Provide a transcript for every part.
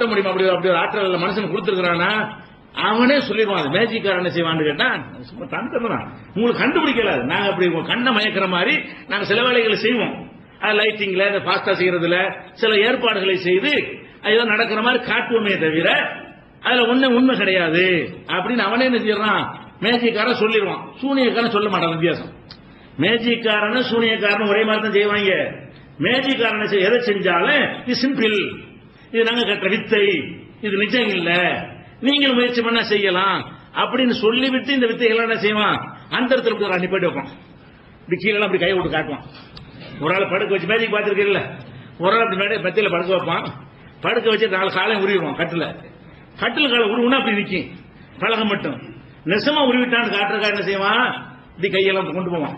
கொட்ட முடியுமா? அப்படி அப்படி ஒரு ஆற்றல் மனுஷன் கொடுத்துருக்கானா? அவனே சொல்லிடுவான். மேஜிக்காரன் என்ன செய்வான்னு கேட்டா, சும்மா தந்துடுறான், உங்களுக்கு கண்டுபிடிக்கல. நாங்க அப்படி கண்ணை மயக்கிற மாதிரி நாங்க சில வேலைகளை செய்வோம். லைட்டிங்ல, பாஸ்டா செய்யறதுல சில ஏற்பாடுகளை செய்து ஏதோ நடக்கிற மாதிரி காட்டுவோமே தவிர அதுல ஒண்ணு உண்மை கிடையாது அப்படின்னு அவனே என்ன செய்யறான், மேஜிக்காரன் சொல்லிடுவான். சூனியக்காரன் சொல்ல மாட்டான். வித்தியாசம். மேஜிக்காரன் சூனியக்காரன் ஒரே மாதிரி தான் செய்வாங்க. மேஜிக்காரன் எதை செஞ்சாலும் இது சிம்பிள், இது நாங்க கட்டுற வித்தை, இது நிஜம் இல்ல, நீங்களும் முயற்சி பண்ணா செய்யலாம் அப்படின்னு சொல்லிவிட்டு இந்த வித்தைகள் என்ன செய்வான், அந்த இடத்துல அனுப்பிட்டு வைப்பான். இப்படி கீழே அப்படி கை விட்டு காட்டுவான். ஒரு ஆள் படுக்க வச்சு மேஜிக் பார்த்துருக்கீங்கல்ல, ஒரு ஆள் அப்படி மெத்தையில படுக்க வைப்பான். படுக்க வச்சு 4 காலையும் உருவிடுவான். கட்டில காலை உருவுனா அப்படி நிற்கும், பழகம் மட்டும். நெசமா உருவிட்டான்னு காட்டுறக்கா என்ன செய்வான், இப்படி கையெல்லாம் கொண்டு போவான்.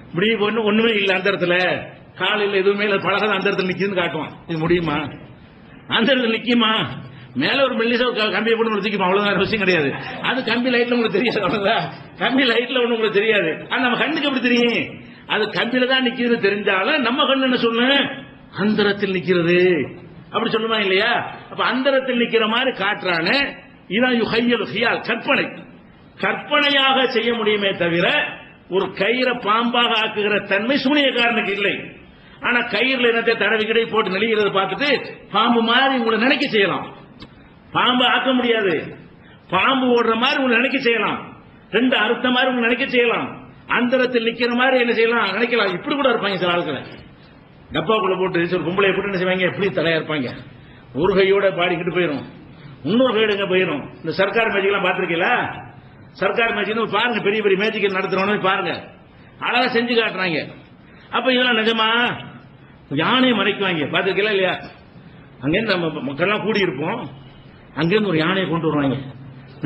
இப்படி ஒண்ணுமே இல்லை அந்த இடத்துல, காலையில் எதுவுமே இல்லை, பழகம் அந்த இடத்துல நிக்குதுன்னு காட்டுவான். இது முடியுமா? அந்த இடத்துல நிக்குமா? மேல ஒரு மெல்லிசா கம்பியை போட்டு நிறுத்திக்குமா? அவ்வளவுதான், விஷயம் கிடையாது. அது கம்பி லைட்ல உங்களுக்கு தெரியாது. அவ்வளவுதான், கம்பி லைட்ல ஒண்ணு உங்களுக்கு தெரியாது. அது நம்ம கண்ணுக்கு எப்படி தெரியும்? அது கம்பியில தான் நிக்கிறது தெரிஞ்சாலும் நம்ம கண்ணு என்ன சொல்லு, அந்தரத்தில் நிக்கிறது அப்படி சொல்லுமா இல்லையா? அப்ப அந்தரத்தில் நிக்கிற மாதிரி காட்டுறானே, இதான் யுஹையல் ஹியால், கற்பனை. கற்பனையாக செய்ய முடியுமே தவிர ஒரு கயிறை பாம்பாக ஆக்குகிற தன்மை சூனியக்காரனுக்கு இல்லை. ஆனா கயிறுல என்னத்தை தடவி கிடை போட்டு நெளிகிறத பார்த்துட்டு பாம்பு மாதிரி உங்களை நினைக்க செய்யலாம். பாம்பு ஆக்க முடியாது, பாம்பு ஓடுற மாதிரி உங்களை நினைக்க செய்யலாம். 2 அறுத்த மாதிரி உங்களை நினைக்க செய்யலாம். அந்தரத்தில் நிக்கிற மாதிரி என்ன செய்யலாம், நினைக்கலாம். இப்படி கூட இருப்பாங்க சில ஆட்களை, டப்பாக்குள்ள போட்டு சில பொம்பளை போட்டு என்ன செய்வாங்க, எப்படி தலையா இருப்பாங்க. ஒரு கையோட பாடிக்கிட்டு போயிடும், இன்னொரு கையோட எங்க போயிடும். இந்த சர்க்கார் மேஜிக் எல்லாம் பாத்திருக்கீங்களா? சர்க்கார் மேஜிக் பாருங்க, பெரிய பெரிய மேஜிக் நடத்துறவனு பாருங்க, அழகா செஞ்சு காட்டுறாங்க. அப்ப இதெல்லாம் நிஜமா? யானையை மறைக்குவாங்க, பாத்திருக்கீங்களா இல்லையா? அங்கிருந்து நம்ம மக்கள்லாம் கூடி இருப்போம், அங்கிருந்து ஒரு யானையை கொண்டு வருவாங்க.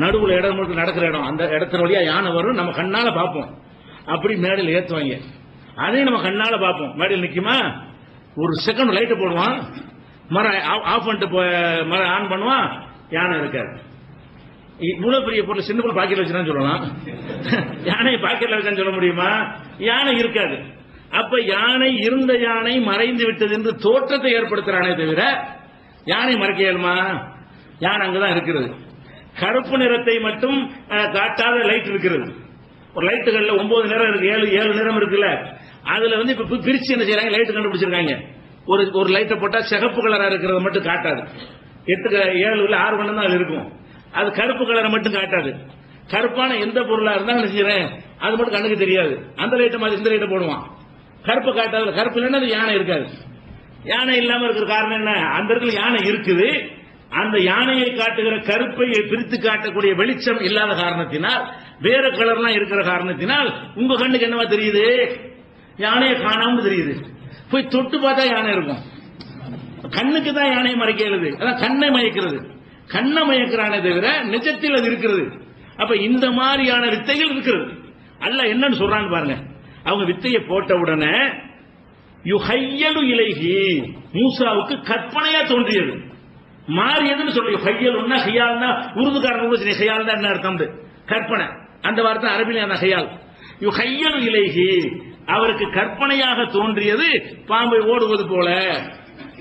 நடுவுல இடம் மட்டும் நடக்கிற இடம், அந்த இடத்துல வழியா யானை வரும், நம்ம கண்ணால பார்ப்போம். அப்படி மேடையில் ஏற்றுவாங்க, அதையும் நம்ம கண்ணால பார்ப்போம். மேடையில் நிக்குமா? ஒரு செகண்ட் லைட்டு போடுவான், மரம் ஆஃப் பண்ணிட்டு மரம் ஆன் பண்ணுவான், யானை இருக்காது. இவ்வளவு பெரிய பொருள் சின்ன பொருள் பாக்கெட்ல வச்சுதான் சொல்லலாம், யானை பாக்கெட்ல வச்சான்னு சொல்ல முடியுமா? யானை இருக்காது. அப்ப யானை இருந்த யானை மறைந்து விட்டது என்று தோற்றத்தை ஏற்படுத்துறானே தவிர யானை மறைக்க இயலுமா? யானை அங்குதான் இருக்கிறது. கருப்பு நிறத்தை மட்டும் காட்டாத லைட் இருக்கிறது. ஒரு லைட்டுகள்ல 9 நிறம் இருக்கு, 7 நிறம் இருக்குல்ல, அதுல இப்ப பிரிச்சு என்ன செய்யறாங்க, லைட் கண்டுபிடிச்சிருக்காங்க. ஒரு லைட்டை போட்டா சிகப்பு கலரா இருக்கிறத மட்டும் காட்டாது. 7 6 வண்ணம் தான் அது இருக்கும். அது கருப்பு கலரை மட்டும் காட்டாது. கருப்பான எந்த பொருளா இருந்தா என்ன செய்யறேன், அது மட்டும் கண்ணுக்கு தெரியாது. அந்த லைட்டை மாதிரி இந்த லைட்டை போடுவான், கருப்பு காட்டாது. கருப்பு இல்லைன்னா அது யானை இருக்காது. யானை இல்லாம இருக்கிற காரணம் என்ன? அந்த இடத்துல யானை இருக்குது. அந்த யானையை காட்டுகிற கருப்பை பிரித்து காட்டக்கூடிய வெளிச்சம் இல்லாத காரணத்தினால், வேற கலர்லாம் இருக்கிற காரணத்தினால் உங்க கண்ணுக்கு என்னவா தெரியுது? யானையை காணாம தெரியுது. போய் தொட்டு பார்த்தா யானை இருக்கும். கண்ணுக்கு தான் யானையை மறைக்கிறது, அதான் கண்ணை மயக்கிறது. கண்ணை மயக்கிறானே தவிர நிஜத்தில் அது இருக்கிறது. அப்ப இந்த மாதிரியான வித்தைகள் இருக்கிறது. அல்லாஹ் என்னன்னு சொல்றான்னு பாருங்க. அவங்க வித்தையை போட்ட உடனே யுஹையலு இலைஹி, மூசாவுக்கு கற்பனையா தோன்றியது, மாறியதுன்னு சொல்லி. ஹையலுன்னா ஹியால்னா, உருதுகாரன் கூட ஹியால் தான் என்ன அர்த்தம்? கற்பனை. அந்த வார்த்தை அரபில ஹியால். யுஹையலு இலைஹி, அவருக்கு கற்பனையாக தோன்றியது பாம்பை ஓடுவது போல.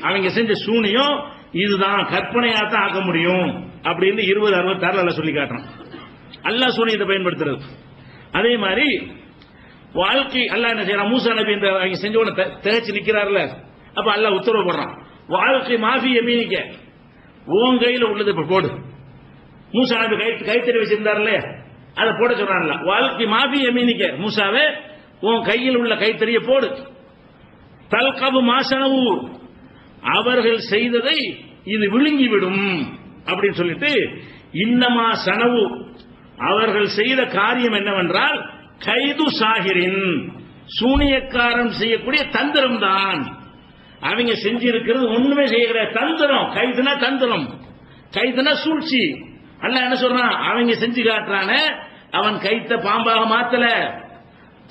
அவங்க செஞ்ச சூனியம் இதுதான், கற்பனையா தான் ஆக்க முடியும் அப்படின்னு 2066 சொல்லி காட்டுறான். அல்லாஹ் சூனியத்தை பயன்படுத்துறது. அதே மாதிரி வாழ்க்கை அல்லாஹ் என்ன செய்யறான், மூசா நபி இந்த அவங்க செஞ்ச உடனே திகைச்சு நிக்கிறார்ல, அப்ப அல்லாஹ் உத்தரவு போடுறான், வாழ்க்கை மாஃபி யமீனிக்க, உன் கையில உள்ளது இப்ப போடு. மூசா நபி கைத்தறி வச்சிருந்தார்ல, அதை போட சொல்றான்ல. வாழ்க்கை மாஃபி யமீனிக்க, மூசாவே உன் கையில் உள்ள கைத்தறியை போடு. தல்கபு மாசனவு, அவர்கள் செய்ததை இது விழுங்கிவிடும் அப்படின்னு சொல்லிட்டு, இன்னமா சனவு, அவர்கள் செய்த காரியம் என்னவென்றால் கைது சாகிரின், சூனியக்காரன் செய்யக்கூடிய தந்திரம் தான். அவங்க செஞ்சிருக்கிறது ஒண்ணுமே செய்யற தந்திரம். கைதுனா தந்திரம், கைதுனா சூழ்ச்சி. அல்லாஹ் என்ன சொல்றான், அவங்க செஞ்சு காட்டுறான, அவன் கைத்த பாம்பாக மாத்தல,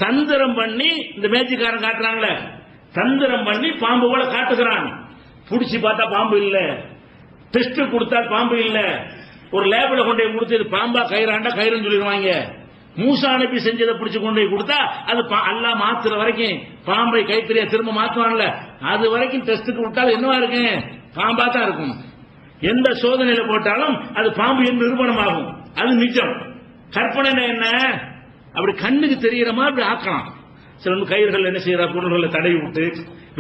தந்திரம் பண்ணி இந்த மேஜிக்காரன் காட்டுறாங்களே, தந்திரம் பண்ணி பாம்பு போல காட்டுகிறான். புடிச்சு பார்த்தா பாம்பு இல்ல, டெஸ்ட் கொடுத்தா பாம்பு இல்ல, ஒரு லேபில் கொண்டு போய் கொடுத்து பாம்பா கயிறாண்டா கயிறுன்னு சொல்லிடுவாங்க. மூசா நபி செஞ்சதை பிடிச்சு கொண்டு போய் கொடுத்தா அது அல்லாஹ் மாத்துற வரைக்கும், பாம்பை கைத்தறியா திரும்ப மாத்துவான்ல, அது வரைக்கும் டெஸ்டுக்கு விட்டாலும் என்னவா இருக்கு, பாம்பா தான் இருக்கும். எந்த சோதனையில போட்டாலும் அது பாம்பு என்று நிரூபணமாகும். அது நிஜம். கற்பனை என்ன? அப்படி கண்ணுக்கு தெரியற மாதிரி ஆக்கலாம். சில கயிறுகள் என்ன செய்யற பொருள்களை தடவி விட்டு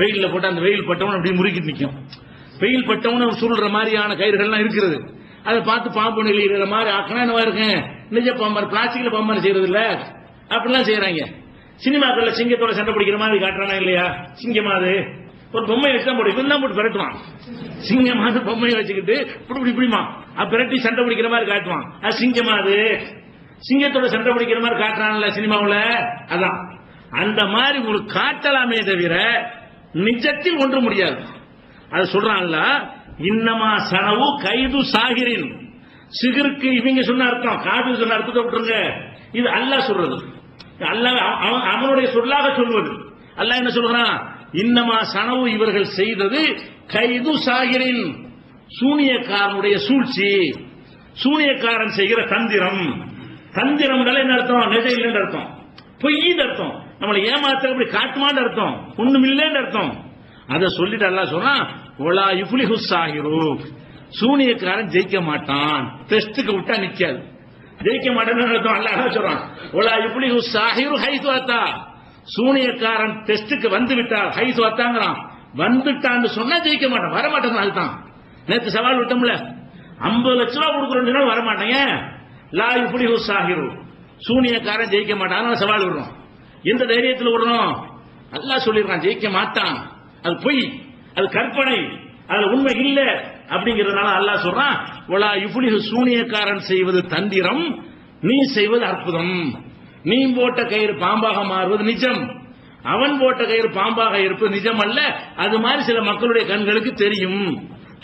வெயில்ல போட்டு அந்த வெயில் பட்டவன் அப்படி முறுக்கிட்டு நிற்கும். வெயில் பட்டவன் சுருள்ற மாதிரியான கயிறுகள்லாம் இருக்கிறது. அதை பார்த்து பாம்பு நெளிகிற மாதிரி ஆக்கினா என்னவா இருக்கு? நிஜ பாம்பு பிளாஸ்டிக்ல பாம்பு செய்யறது இல்ல, அப்படிலாம் செய்யறாங்க. சினிமாக்கள்ல சிங்கத்தோட சண்டை பிடிக்கிற மாதிரி காட்டுறானா இல்லையா? சிங்கமா அது ஒரு பொம்மை வச்சுதான் போடு, இப்ப தான் போட்டு பிரட்டுவான். சிங்கமா அது பொம்மையை வச்சுக்கிட்டு இப்படிமா பிரட்டி சண்டை பிடிக்கிற மாதிரி காட்டுவான். அது சிங்கமா அது சிங்கத்தோட சண்டை பிடிக்கிற மாதிரி காட்டுறான்ல சினிமாவுல. அதான் அந்த மாதிரி உங்களுக்கு காட்டலாமே தவிர நிஜத்தில் ஒன்று முடியாது. அது சொல்றான்ல, இன்னமா சனவு கைது சாகிரின். சிகருக்கு இவங்க சொன்ன அர்த்தம், காது சொன்ன அர்த்தத்தை விட்டுருங்க. இது அல்லாஹ் சொல்றது, அல்லாஹ் அவனுடைய சொல்லாக சொல்வது. அல்லாஹ் என்ன சொல்றான்? இன்னமா சனவு இவர்கள் செய்தது கைது சாகிரின், சூனியக்காரனுடைய சூழ்ச்சி, சூனியக்காரன் செய்கிற தந்திரம். தந்திரம் என்ன அர்த்தம்? நிஜ இல்லைன்னு அர்த்தம், பொய்ன்னு அர்த்தம், நம்மளை ஏமாத்த அப்படி காட்டுமான்னு அர்த்தம், ஒண்ணும் இல்லைன்னு அர்த்தம். அதை சொல்லிட்டு அல்லாஹ் சொல்றான், ஒலா யுஃப்லிஹு ஸாஹிரு, சூனியக்காரன் ஜெயிக்க மாட்டான். டெஸ்டுக்கு விட்டா நிக்காது, ஜெயிக்க மாட்டான்னு அர்த்தம். அல்லாஹ் சொல்றான், ஒலா யுஃப்லிஹு ஸாஹிரு ஹைது அத்தா, சூனியக்காரன் டெஸ்டுக்கு வந்து விட்டார். ஹைது அத்தாங்கிறான், வந்துட்டான்னு சொன்னா ஜெயிக்க மாட்டான், வரமாட்டேன். அதுதான் நேற்று சவால் விட்டோம்ல, 50 லட்ச ரூபா கொடுக்குறோம் வரமாட்டேங்க. லா யுஃப்லிஹு ஸாஹிரு, சூனியக்காரன் ஜெயிக்க மாட்டான் சவால் விடுறோம். எந்த தைரியத்தில் விடுறோம்? அல்லாஹ் சொல்லிருக்கான் ஜெயிக்க மாட்டான். அது பொய், அது கற்பனை, அது உண்மை இல்ல அப்படிங்கறதுனால அல்லாஹ் சொல்றான், ஒலா யுஃப்லிஹு, சூனியக்காரன் செய்வது தந்திரம், நீ செய்வது அற்புதம். நீ போட்ட கயிறு பாம்பாக மாறுவது நிஜம், அவன் போட்ட கயிறு பாம்பாக இருப்பது நிஜம் அல்ல. அது மாதிரி சில மக்களுடைய கண்களுக்கு தெரியும்.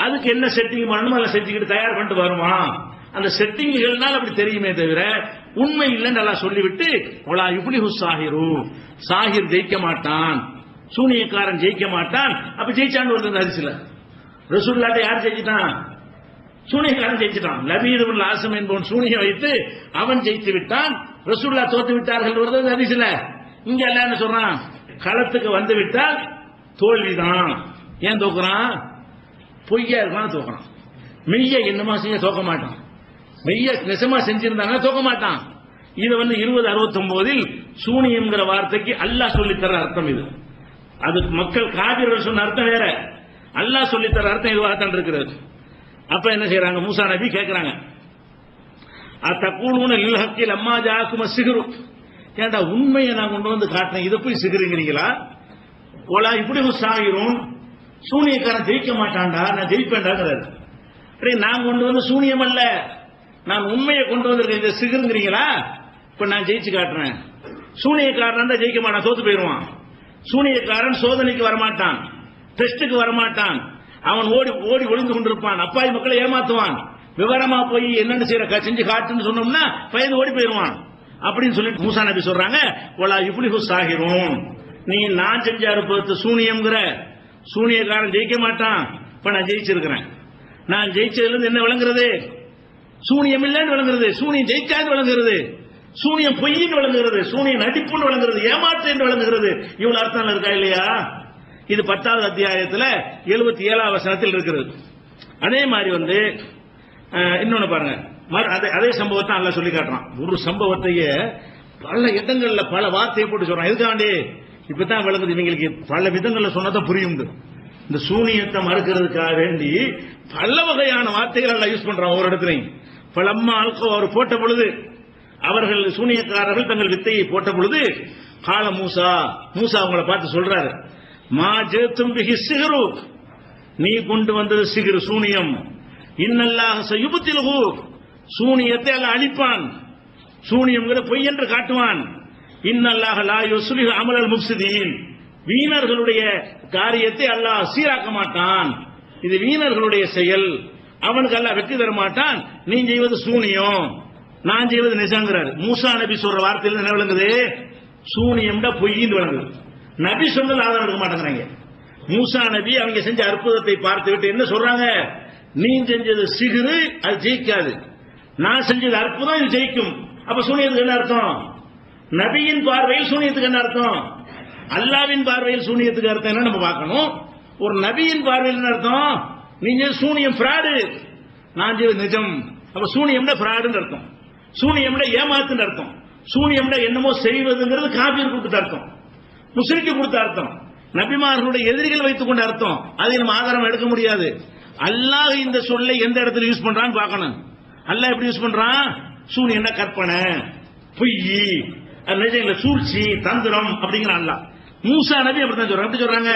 அதுக்கு என்ன செட்டிங் பண்ணணும், அதை செஞ்சுக்கிட்டு தயார் பண்ணிட்டு வருவான். அந்த செட்டிங்குகள்னால அப்படி தெரியுமே தவிர உண்மை இல்லைன்னு எல்லாம் சொல்லிவிட்டு, ஒலா யுஃப்லிஹு ஸாஹிரு, சாஹிர் ஜெயிக்க மாட்டான், சூனியக்காரன் ஜெயிக்க மாட்டான். அப்ப ஜெயிச்சான்னு வருது அரிசில. ரசூலுல்லாஹ் யார் ஜெயிச்சிட்டான்? சூனியக்காரன் ஜெயிச்சிட்டான். லபீத் இப்னு ஆஸிம் என்பவன் சூனியம் வைத்து அவன் ஜெயித்து விட்டான். ரசூலுல்லாஹ் தோத்து விட்டார்கள் வருது அரிசில. இங்க எல்லாம் என்ன சொல்றான்? களத்துக்கு வந்து விட்டால் தோல்விதான். ஏன் தோக்குறான்? பொய்யா இருக்கான் தோக்குறான். மெய்ய என்னமா செய்ய தோக்க மாட்டான். மெய்ய நெசமா செஞ்சிருந்தாங்க தோக்க மாட்டான். இது 2069 சூனியம்ங்கிற வார்த்தைக்கு அல்லாஹ் சொல்லித்தர அர்த்தம் இது. அது மக்கள் காபிர்கள் சொன்ன அர்த்தம் வேற, அல்லாஹ் சொல்லித்தர அர்த்தம் இதுவாகத்தான் இருக்கிறது. அப்ப என்ன செய்யறாங்க? மூசா நபி கேட்கிறாங்க, அத்தகூலுன லில் ஹக்கி லம்மா ஜாக்கும் அஸ்ஸிஹ்ரு, ஏண்டா உண்மையை நான் கொண்டு வந்து காட்டினேன், இதை போய் சிகருங்கிறீங்களா? ஓலா இப்படி சாகிரும், சூனியக்காரன் ஜெயிக்க மாட்டான்டா, நான் ஜெயிப்பேன்டாங்கிறாரு. நான் கொண்டு வந்து சூனியம் அல்ல, நான் உண்மையை கொண்டு வந்திருக்கேன், இதை சிகருங்கிறீங்களா? இப்ப நான் ஜெயிச்சு காட்டுறேன். சூனியக்காரன் தான் ஜெயிக்க மாட்டான், தோத்து போயிடுவான். சூனியக்காரன் சோதனைக்கு வரமாட்டான், டெஸ்டுக்கு வரமாட்டான், அவன் ஓடி ஓடி ஒளிந்து கொண்டிருப்பான், அப்பாவி மக்களை ஏமாத்துவான். விவரமா போய் என்னென்ன செய்யற செஞ்சு காட்டுன்னு சொன்னோம்னா பயந்து ஓடி போயிடுவான். அப்படின்னு சொல்லிட்டு மூசா நபி சொல்றாங்க, ஒலா யுஃப்லிஹு ஸாஹிரும், நீ நான் செஞ்ச அறுப்பது சூனியம்ங்கிற, சூனியக்காரன் ஜெயிக்க மாட்டான். இப்ப நான் ஜெயிச்சிருக்கிறேன். நான் ஜெயிச்சதுல இருந்து என்ன விளங்குறது? சூனியம் இல்லைன்னு விளங்குறது, சூனியம் ஜெயிச்சான்னு விளங்குறது, சூனியம் பொய்ன்னு விளங்குறது, சூனியம் நடிப்புன்னு விளங்குறது, ஏமாற்று என்று விளங்குறது. இவ்வளவு அர்த்தம் இருக்கா இல்லையா? இது 10வது அத்தியாயத்தில் 77வது வசனத்தில் இருக்கிறது. அதே மாதிரி இன்னொன்னு பாருங்க, அதே சம்பவத்தை அல்லாஹ் சொல்லி காட்டுறான். ஒரு சம்பவத்தையே பல இடங்கள்ல பல வார்த்தையை போட்டு சொல்றான். எதுக்காண்டி? இப்பதான் விளங்குது இவங்களுக்கு, பல விதங்கள்ல சொன்னதான் புரியும். இந்த சூனியத்தை மறுக்கிறதுக்காக வேண்டி பல வகையான வார்த்தைகள் எல்லாம் யூஸ் பண்றான். ஒரு இடத்துலையும் பலம்மா அல்கோ அவர் போட்ட பொழுது, அவர்கள் சூனியக்காரர்கள் தங்கள் வித்தையை போட்ட பொழுது, கால மூசா, மூசா அவங்களை பார்த்து சொல்றாரு, மா ஜேத்தும் பிஹி சிஹ்ரு, நீ கொண்டு வந்தது சிஹ்ரு சூனியம், இன்னல்லாஹ் சயுப்தில்ஹு, சூனியத்தை அல்லாஹ் அழிப்பான், சூனியம்ங்கிற பொய் என்று காட்டுவான். இன்னல்லாஹ் லா யுஸ்லிஹு அமலல் முஃப்ஸிதீன், வீணர்களுடைய காரியத்தை அல்லாஹ் சீராக்க மாட்டான், இது வீணர்களுடைய செயல், அவனுக்கு அல்லாஹ் வெற்றி தர மாட்டான். நீ செய்வது சூனியம், நான் செய்வது நிஜங்கிறார். மூசா நபி சொல்ற வார்த்தையில் என்ன விளங்குது? சூனியம்டா பொய்ன்னு விளங்குது. நபி சொன்னது ஆதாரம் எடுக்க மாட்டேங்கிறாங்க. மூசா நபி அவங்க செஞ்ச அற்புதத்தை பார்த்து விட்டு என்ன சொல்றாங்க? நீ செஞ்சது சிகிரு, அது ஜெயிக்காது, நான் செஞ்சது அற்புதம், இது ஜெயிக்கும். அப்ப சூனியத்துக்கு என்ன அர்த்தம்? நபியின் பார்வையில் சூனியத்துக்கு என்ன அர்த்தம்? அல்லாவின் பார்வையில் சூனியத்துக்கு அர்த்தம் என்ன நம்ம பார்க்கணும். ஒரு நபியின் பார்வையில் என்ன அர்த்தம்? நீங்க சூனியம் பிராடு, நான் செய்வது நிஜம். அப்ப சூனியம்னா ஃப்ராடுன்னு அர்த்தம், சூனியம்னா ஏமாத்துன்னு அர்த்தம், சூனியம்னா என்னமோ செய்வதுங்கிறது காபீர் கொடுத்த அர்த்தம், முஸ்லிக்கு கொடுத்த அர்த்தம், நபிமார்களுடைய எதிரிகள் வைத்துக் கொண்ட அர்த்தம். அதை நம்ம ஆதாரம் எடுக்க முடியாது. அல்லாஹ் இந்த சொல்லை எந்த இடத்துல யூஸ் பண்றான்னு பார்க்கணும். அல்லாஹ் எப்படி யூஸ் பண்றான்? சூனியம்னா கற்பனை, பொய், நிஜம் இல்ல, சூழ்ச்சி, தந்திரம் அப்படிங்கிறான் அல்லாஹ். மூசா நபி அப்படித்தான் சொல்றாங்க. எப்படி சொல்றாங்க?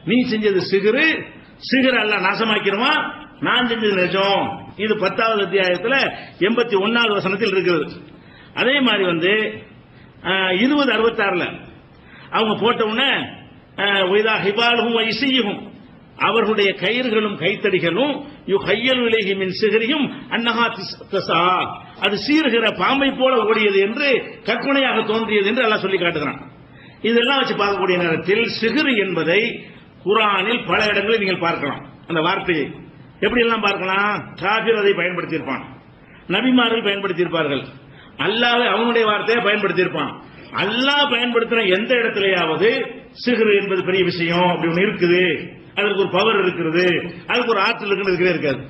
நீ செஞ்சது சிகிரு, சிகிரு அல்லாஹ் நாசமாக்கிடுவான், நான் செஞ்சது நிஜம். இது 10வது அத்தியாயத்தில் 81வது வசனத்தில் இருக்கிறது. அதே மாதிரி 2066 அவங்க போட்ட உடனே ஒய்தா ஹிபாலுகும் இசையும் அவர்களுடைய கயிறுகளும் கைத்தடிகளும் யுஹையல் இலைஹி மின் சிஹ்ரிஹிம் அன்னஹா தஸா, அது சீறுகிற பாம்பை போல ஓடியது என்று கற்பனையாக தோன்றியது என்று அல்லாஹ் சொல்லி காட்டுகிறான். இதெல்லாம் வச்சு பார்க்கக்கூடிய நேரத்தில் சிஹ்ர் என்பதை குர்ஆனில் பல இடங்களில் நீங்கள் பார்க்கலாம். அந்த வார்த்தையை எப்படி எல்லாம் பார்க்கலாம்? காஃபிர் அதை பயன்படுத்தியிருப்பான், நபிமார்கள் பயன்படுத்தியிருப்பார்கள், அல்லாஹ் அவனுடைய வார்த்தையை பயன்படுத்தியிருப்பான். அல்லாஹ் பயன்படுத்தின எந்த இடத்திலேயாவது சிஹ்ர் என்பது பெரிய விஷயம் அப்படி ஒன்று இருக்குது, அதுக்கு ஒரு பவர் இருக்கிறது, அதுக்கு ஒரு ஆற்றல் இருக்குன்னு இருக்காது.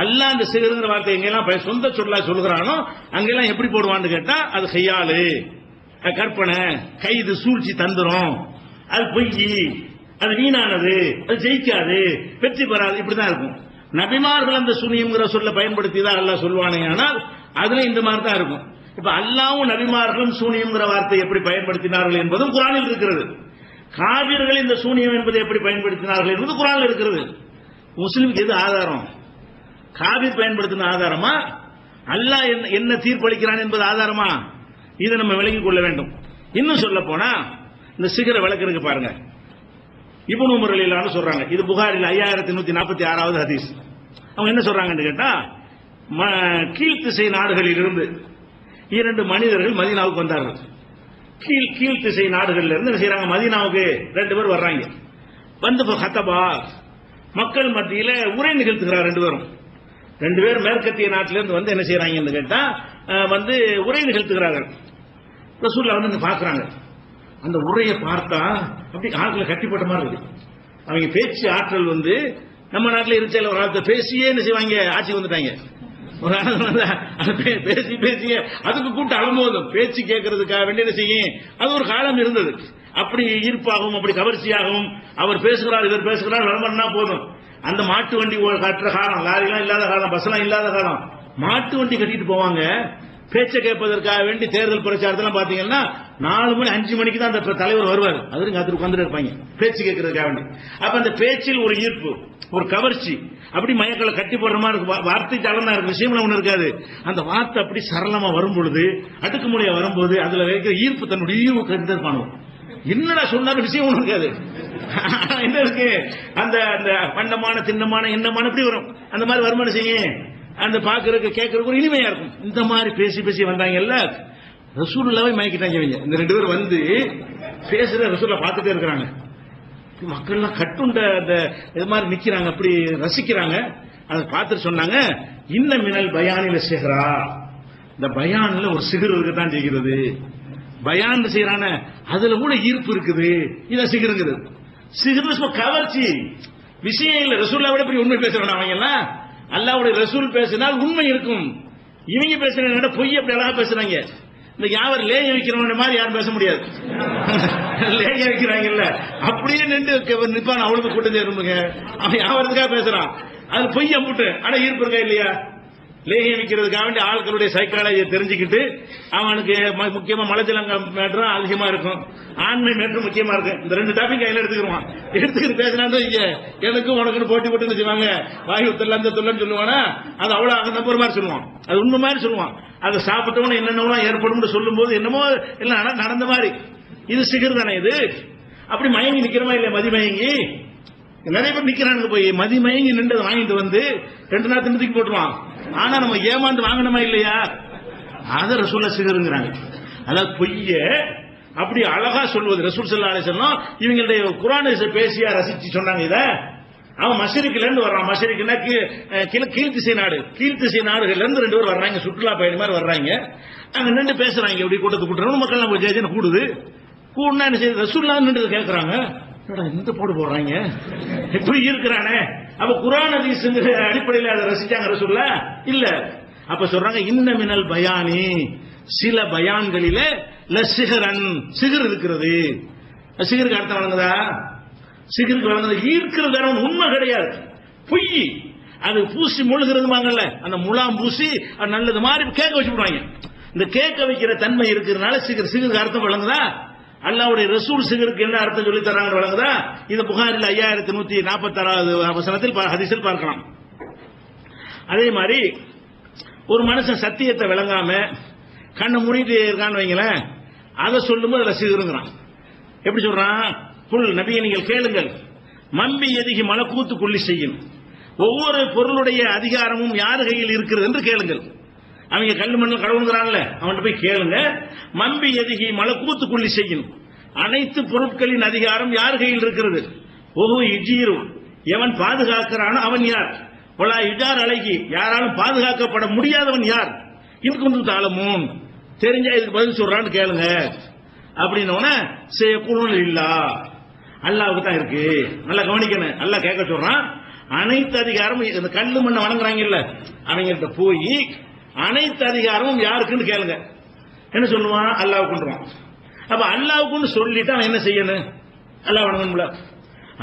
அல்லாஹ் அந்த சிஹ்ருங்கிற வார்த்தை எங்கெல்லாம் சொந்த சொல்லா சொல்கிறானோ அங்கெல்லாம் எப்படி போடுவான்னு கேட்டா அது கையாளு, கற்பனை, கைது, சூழ்ச்சி, தந்திரம், அது பொய், அது வீணானது, அது ஜெயிக்காது, வெற்றி பெறாது, இப்படிதான் இருக்கும். நபிமார்கள் அந்த சூனியம்ங்கிற சொல்ல பயன்படுத்தி தான் அல்லாஹ் சொல்வானே, ஆனால் அதுல இந்த மாதிரி தான் இருக்கும். இப்ப அல்லாஹ்வும் நபிமார்களும் சூனியம்ங்கிற வார்த்தை எப்படி பயன்படுத்தினார்கள் என்பதும் குர்ஆனில் இருக்கிறது. காபிர்கள் இந்த சூனியம் என்பதை எப்படி பயன்படுத்தினார்கள் என்பது குர்ஆனில் இருக்கிறது. முஸ்லிமுக்கு எது ஆதாரம்? காபிர் பயன்படுத்தின ஆதாரமா, அல்லாஹ் என்ன தீர்ப்பளிக்கிறான் என்பது ஆதாரமா? இதை நம்ம விளங்கிக் கொள்ள வேண்டும். இன்னும் சொல்ல போனா இந்த சிகர விளக்குறதுக்கு பாருங்க, இப்னு உமர் ரலியல்லாஹு அன்ஹு சொல்றாங்க, இது புகாரில் 5146வது ஹதீஸ். அவங்க என்ன சொல்றாங்கன்னு கேட்டா, கீழ்த்திசை நாடுகளில் இருந்து 2 மனிதர்கள் மதீனாவுக்கு வந்தார்கள். கீழ் திசை நாடுகள்ல இருந்து என்ன செய்யறாங்க, மதீனாவுக்கு 2 பேர் வர்றாங்க. வந்து ஹத்தபா, மக்கள் மத்தியில உரை நிகழ்த்துகிறார். 2 பேர் மேற்கத்திய நாட்டிலிருந்து வந்து என்ன செய்யறாங்கன்னு கேட்டா உரை நிகழ்த்துகிறார்கள். ரசூலுல்லாஹ் வந்து பாக்குறாங்க. அந்த உரையை பார்த்தா அப்படி ஆட்களை கட்டிப்பட்ட மாதிரி இருக்கு. அவங்க பேச்சு ஆற்றல் நம்ம நாட்டில் இருச்சல ஒரு ஆளத்தை பேசியே என்ன செய்வாங்க, ஆட்சி வந்துட்டாங்க. ஒரு பேசி பேசிய அதுக்கு கூட்டம் அலம்போதும் பேச்சு கேட்கறதுக்காக வேண்டிய என்ன செய்யும், அது ஒரு காலம் இருந்தது. அப்படி ஈர்ப்பாகவும் அப்படி கவர்ச்சியாகவும் அவர் பேசுகிறார் இவர் பேசுகிறார் விளம்பரம்னா போதும். அந்த மாட்டு வண்டி கட்டுற காலம், லாரிலாம் இல்லாத காலம், பஸ் எல்லாம் இல்லாத காலம், மாட்டு வண்டி கட்டிட்டு போவாங்க. பேச்சை கேட்பதற்காக வேண்டி தேர்தல் பிரச்சாரத்தெல்லாம் பாத்தீங்கன்னா 4 மணி 5 மணிக்கு தான் அந்த தலைவர் வருவார். அதுவும் காத்து உட்கார்ந்துட்டு இருப்பாங்க பேச்சு கேட்கறதுக்காக வேண்டி. அப்ப அந்த பேச்சில் ஒரு ஈர்ப்பு, ஒரு கவர்ச்சி, அப்படி மயக்களை கட்டி போடுற மாதிரி இருக்கு. வார்த்தை சலனா இருக்கு, விஷயம்லாம் ஒண்ணு இருக்காது. அந்த வார்த்தை அப்படி சரளமா வரும் பொழுது, அடுக்குமுறையா வரும்போது அதுல வைக்கிற ஈர்ப்பு தன்னுடைய ஈர்ப்பு கண்டிப்பான என்னடா சொன்னாலும் விஷயம் ஒண்ணு இருக்காது. என்ன இருக்கு, அந்த அந்த பண்டமான திண்ணமான எண்ணமான எப்படி வரும், அந்த மாதிரி வருமானம் செய்யும். அந்த பாக்குறதுக்கு கேட்கறதுக்கு ஒரு இனிமையா இருக்கும். இந்த மாதிரி பேசி பேசி வந்தாங்கல்ல, ரசூலுல்லாஹ்வை மயக்கிட்டாங்க இவங்க. இந்த 2 பேர் வந்து பேசுற ரசூலுல்லாஹ் பார்த்துட்டே இருக்கிறாங்க. மக்கள் எல்லாம் கட்டுண்ட அந்த இது மாதிரி நிக்கிறாங்க, அப்படி ரசிக்கிறாங்க. அதை பார்த்துட்டு சொன்னாங்க, இன்ன மினல் பயானில சிஹ்ரா, இந்த பயான்ல ஒரு சிகர் இருக்கத்தான் செய்கிறது. பயான் செய்யறான அதுல கூட ஈர்ப்பு இருக்குது. இதான் சிகருங்கிறது. சிகர் கவர்ச்சி விஷயம் இல்ல. ரசூலுல்லாஹ் விட இப்படி உண்மை பேசுறாங்க அவங்க எல்லாம். அல்லாஹ்வுடைய ரசூல் பேசினால் உண்மை இருக்கும். இவங்க பேசுறாங்க பொய், அப்படி அழகா பேசுறாங்க. இந்த யாவர் லேய வைக்கிறவங்க மாதிரி யாரும் பேச முடியாது. லேய வைக்கிறாங்கல்ல, அப்படியே நின்று நிப்பான், அவளுக்கு கூட்டம் சேருங்க. அவன் யாவதுக்காக பேசுறான், அது பொய் அம்புட்டு. ஆனா ஈர்ப்பு இருக்கா இல்லையா? லேகிய வைக்கிறதுக்காக வேண்டிய ஆட்களுடைய சைக்காலஜியை தெரிஞ்சுக்கிட்டு, அவனுக்கு முக்கியமா மலஜலங்க மேட்டரும் அதிகமா இருக்கும், ஆண்மை மேட்டரும் முக்கியமா இருக்கும். இந்த 2 டாபிக் கையில எடுத்துக்கிடுவான். எடுத்துக்கிட்டு பேசினா எனக்கும் உனக்குன்னு போட்டி போட்டு வச்சுவாங்க. வாயு தொல்ல அந்த தொல்லன்னு சொல்லுவானா, அது அவ்வளவு நம்புற மாதிரி சொல்லுவான், அது உண்மை மாதிரி சொல்லுவான். அதை சாப்பிட்டவன என்னென்ன ஏற்படும் சொல்லும் போது என்னமோ எல்லாம் நடந்த மாதிரி. இது சிகர் தானே இது. அப்படி மயங்கி நிக்கிறமா இல்லையா? மதிமயங்கி நிறைய பேர் நிக்கிறாங்க. போய் மதிமயங்கி நின்று வாங்கிட்டு வந்து 2 நாள் திண்டத்துக்கு போட்டுருவான். ஆனா நம்ம ஏமாந்து வாங்கணுமா இல்லையா? அத ரசூலுல்லாஹ் சிகருங்கிறாங்க. அதாவது பொய்ய அப்படி அழகா சொல்வது. ரசூல் ஸல்லல்லாஹு அலைஹி வஸல்லம் இவங்களுடைய குர்ஆனை பேசியா ரசிச்சு சொன்னாங்க. இத அவன் மஷரிக்ல இருந்து வர்றான். மஷரிக்னா கீழ்த்திசை நாடு, கீழ்த்திசை நாடுகள்ல இருந்து 2 பேர் வர்றாங்க, சுற்றுலா பயணி மாதிரி வர்றாங்க. அங்க நின்று பேசுறாங்க. இப்படி கூட்டத்துக்கு கூட்டுறவங்க மக்கள் நம்ம ஜேஜன் கூடுது. கூடுனா என்ன செய்யுது, ரசூலுல்லாஹ் நின்று கேட்கறாங்க, இந்த போடு போடுறாங்க, எப்படி இருக்கிறானே அப்ப குர்ஆன் ஹதீஸ்ங்கிற அடிப்படையில் அதை ரசிச்சாங்க ரசூலுல்லாஹ் இல்ல. அப்ப சொல்றாங்க இன்ன மினல் பயானி, சில பயான்களிலே லசிஹரன், சிகர் இருக்கிறது. சிகருக்கு அர்த்தம் வழங்குதா? சிகருக்கு வழங்குது ஈர்க்கிறது வேற உண்மை கிடையாது, பொய். அது பூசி முழுகிறதுமாங்கல்ல, அந்த முலாம் பூசி அது நல்லது மாதிரி கேட்க வச்சு விடுவாங்க. இந்த கேட்க வைக்கிற தன்மை இருக்கிறதுனால சிகருக்கு அர்த்தம் வழங்குதா? அல்லாஹ்வுடைய ரசூல் சிகருக்கு என்ன அர்த்தம் சொல்லி தராங்க வழங்குதா? இது புகாரில் 5146வது வசனத்தில் ஹதீஸில் பார்க்கலாம். அதே மாதிரி ஒரு மனுஷன் சத்தியத்தை விளங்காம கண்ணை மூடிட்டு இருக்கான்னு வைங்களேன், அதை சொல்லும்போது அதுல சிகருங்கிறான். எப்படி சொல்றான்? புல் நபியை நீங்கள் கேளுங்கள், மம்பி எதிகி மலக்கூத்து கொள்ளி செய்யும், ஒவ்வொரு பொருளுடைய அதிகாரமும் யார் கையில் இருக்கிறது என்று கேளுங்கள். அவங்க கல்லு மண்ணு கடவுங்கிறான்ல, அவன்கிட்ட போய் கேளுங்க. மம்பி எதிகி மலக்கூத்து கொள்ளி செய்யும், அனைத்து பொருட்களின் அதிகாரம் யார் கையில் இருக்கிறது? ஒவ்வொரு இஜீரு, எவன் பாதுகாக்கிறானோ அவன் யார்? ஒலா இஜார் அழகி, யாராலும் பாதுகாக்கப்பட முடியாதவன் யார்? இதுக்கு தாளமும் தெரிஞ்சா இதுக்கு பதில் சொல்றான்னு கேளுங்க. அப்படின்னு செய்யக்கூட இல்லா, அல்லாவுக்கு தான் இருக்கு. நல்லா கவனிக்கணும், நல்லா கேட்க சொல்றான். அனைத்து அதிகாரமும் இந்த கல்லு மண்ணை வணங்குறாங்கல்ல, அவங்கள்ட்ட போய் அனைத்து அதிகாரமும் யாருக்குன்னு கேளுங்க. என்ன சொல்லுவான்? அல்லாவுக்குன்றான். அப்ப அல்லாவுக்குன்னு சொல்லிட்டு அவன் என்ன செய்யணும்? அல்லாஹ் வணங்கணும்ல.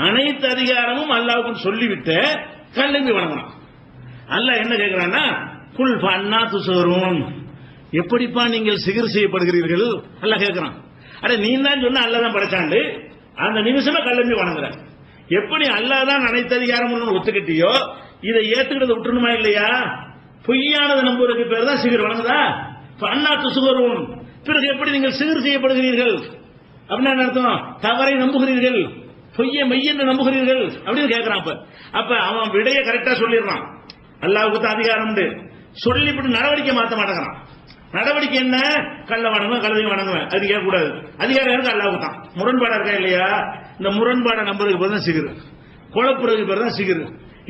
அனைத்து அதிகாரமும் அல்லாவுக்குன்னு சொல்லிவிட்டு கல்லம்பி வணங்கணும். அல்லாஹ் என்ன கேட்கிறான்னா, குல் ஃபன்னா துசரும், எப்படிப்பா நீங்கள் சிகிர் செய்யப்படுகிறீர்கள்? அல்லாஹ் கேட்கிறான். அட நீ தான் சொன்ன அல்லாஹ் தான் படைச்சாண்டு, அந்த நிமிஷமா கல்லம்பி வணங்குற. எப்படி அல்லாஹ் தான் அனைத்து அதிகாரம் ஒத்துக்கிட்டியோ இதை ஏத்துக்கிறத விட்டுணுமா இல்லையா? பொய்யானது நம்புவதற்கு பேர் தான் சிகர் வணங்குதா? ஃபன்னா துசரும், பிறகு எப்படி நீங்கள் சிகர் செய்யப்படுகிறீர்கள்? அப்படின்னா அர்த்தம் தவறை நம்புகிறீர்கள், பொய்ய மெய்யென்று நம்புகிறீர்கள் அப்படின்னு கேட்கிறான். அப்ப அவன் விடைய கரெக்டா சொல்லிடுறான். அல்லாஹ்வுக்கு தான் அதிகாரம் உண்டு சொல்லிவிட்டு நடவடிக்கை மாற்ற மாட்டேங்கிறான். நடவடிக்கை என்ன? கள்ள வணங்குவேன், கழுதையும் வணங்குவேன், அது கேட்கக்கூடாது. அதிகாரம் இருக்கு அல்லாஹ்வுக்கு தான். முரண்பாடா இருக்கா இல்லையா? இந்த முரண்பாடை நம்பருக்கு பேர் தான் சிகர், குழப்புறதுக்கு பேர் தான் சிகர்,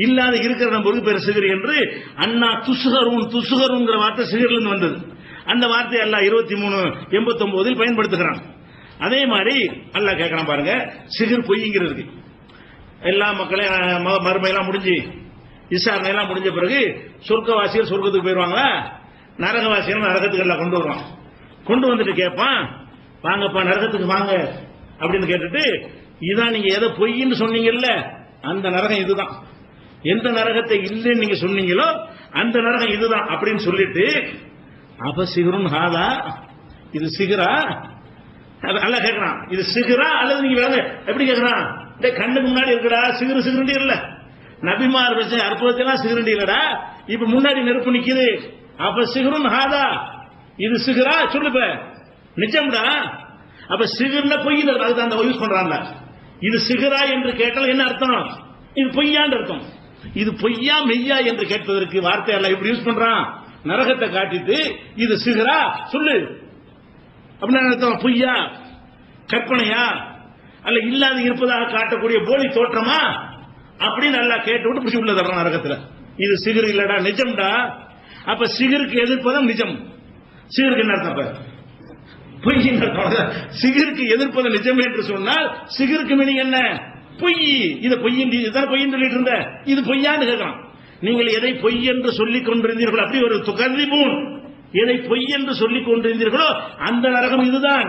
இல்லாத இருக்கிற நம்பருக்கு பேர் சிகர் என்று அண்ணா துசுகருங்கிற வார்த்தை சிகர்ல இருந்து வந்தது. அந்த வார்த்தை அல்லாஹ் 23:89 பயன்படுத்துகிறான். அதே மாதிரி அல்லாஹ் கேட்கறான் பாருங்க, சிகர் பொய்ங்கிறது. எல்லா மக்களையும் மறுமையெல்லாம் முடிஞ்சு விசாரணை எல்லாம் முடிஞ்ச பிறகு சொர்க்கவாசிகள் சொர்க்கத்துக்கு போயிருவாங்களா, நரகவாசிகள் நரகத்துக்கு எல்லாம் கொண்டு வருவான். கொண்டு வந்துட்டு கேட்பான், வாங்கப்பா நரகத்துக்கு வாங்க அப்படின்னு கேட்டுட்டு, இதான் நீங்க எதை பொய்ன்னு சொன்னீங்கல்ல அந்த நரகம் இதுதான், எந்த நரகத்தை இல்லைன்னு நீங்க சொன்னீங்களோ அந்த நரகம் இதுதான் அப்படின்னு சொல்லிட்டு, அப்ப சிகருன் ஹாதா, இது சிகரா? அல்ல கேட்கறான், இது சிகரா அல்லது நீங்க வேற எப்படி கேட்கறான்? கண்ணுக்கு முன்னாடி இருக்கடா சிகரு சிகரண்டி இல்ல, நபிமார் வச்ச அற்புதத்தெல்லாம் சிகரண்டி இல்லடா, இப்ப முன்னாடி நெருப்பு நிக்குது. அப்ப சிகருன் ஹாதா, இது சிகரா? சொல்லுப்ப நிஜம்டா. அப்ப சிகர்ல பொய், அதுதான் அந்த யூஸ் பண்றாங்க. இது சிகரா என்று கேட்டால் என்ன அர்த்தம்? இது பொய்யான்னு அர்த்தம். இது பொய்யா மெய்யா என்று கேட்பதற்கு வார்த்தை எல்லாம் இப்படி யூஸ் பண்றான். நரகத்தை காட்டிட்டு இது சிகரா சொல்லு அப்படின்னு அர்த்தம். பொய்யா, கற்பனையா, அல்ல இல்லாத இருப்பதாக காட்டக்கூடிய போலி தோற்றமா அப்படின்னு நல்லா கேட்டு விட்டு பிடிச்சி உள்ள தர்றான் நரகத்துல. இது சிகர் இல்லடா நிஜம்டா. அப்ப சிகருக்கு எதிர்ப்பதும் நிஜம். சிகருக்கு என்ன அர்த்தம்? பொய். சிகருக்கு எதிர்ப்பது நிஜம் என்று சொன்னால் சிகருக்கு மீனிங் என்ன? பொய். இது பொய்யின், இதுதான் பொய்ன்னு சொல்லிட்டு இருந்த, இது பொய்யான்னு கேட்கலாம். நீங்கள் எதை பொய் என்று சொல்லிக் கொண்டிருந்தீர்களோ, அப்படி ஒரு துகர்ரிபூன், எதை பொய் என்று சொல்லிக் கொண்டிருந்தீர்களோ அந்த நரகம் இதுதான்,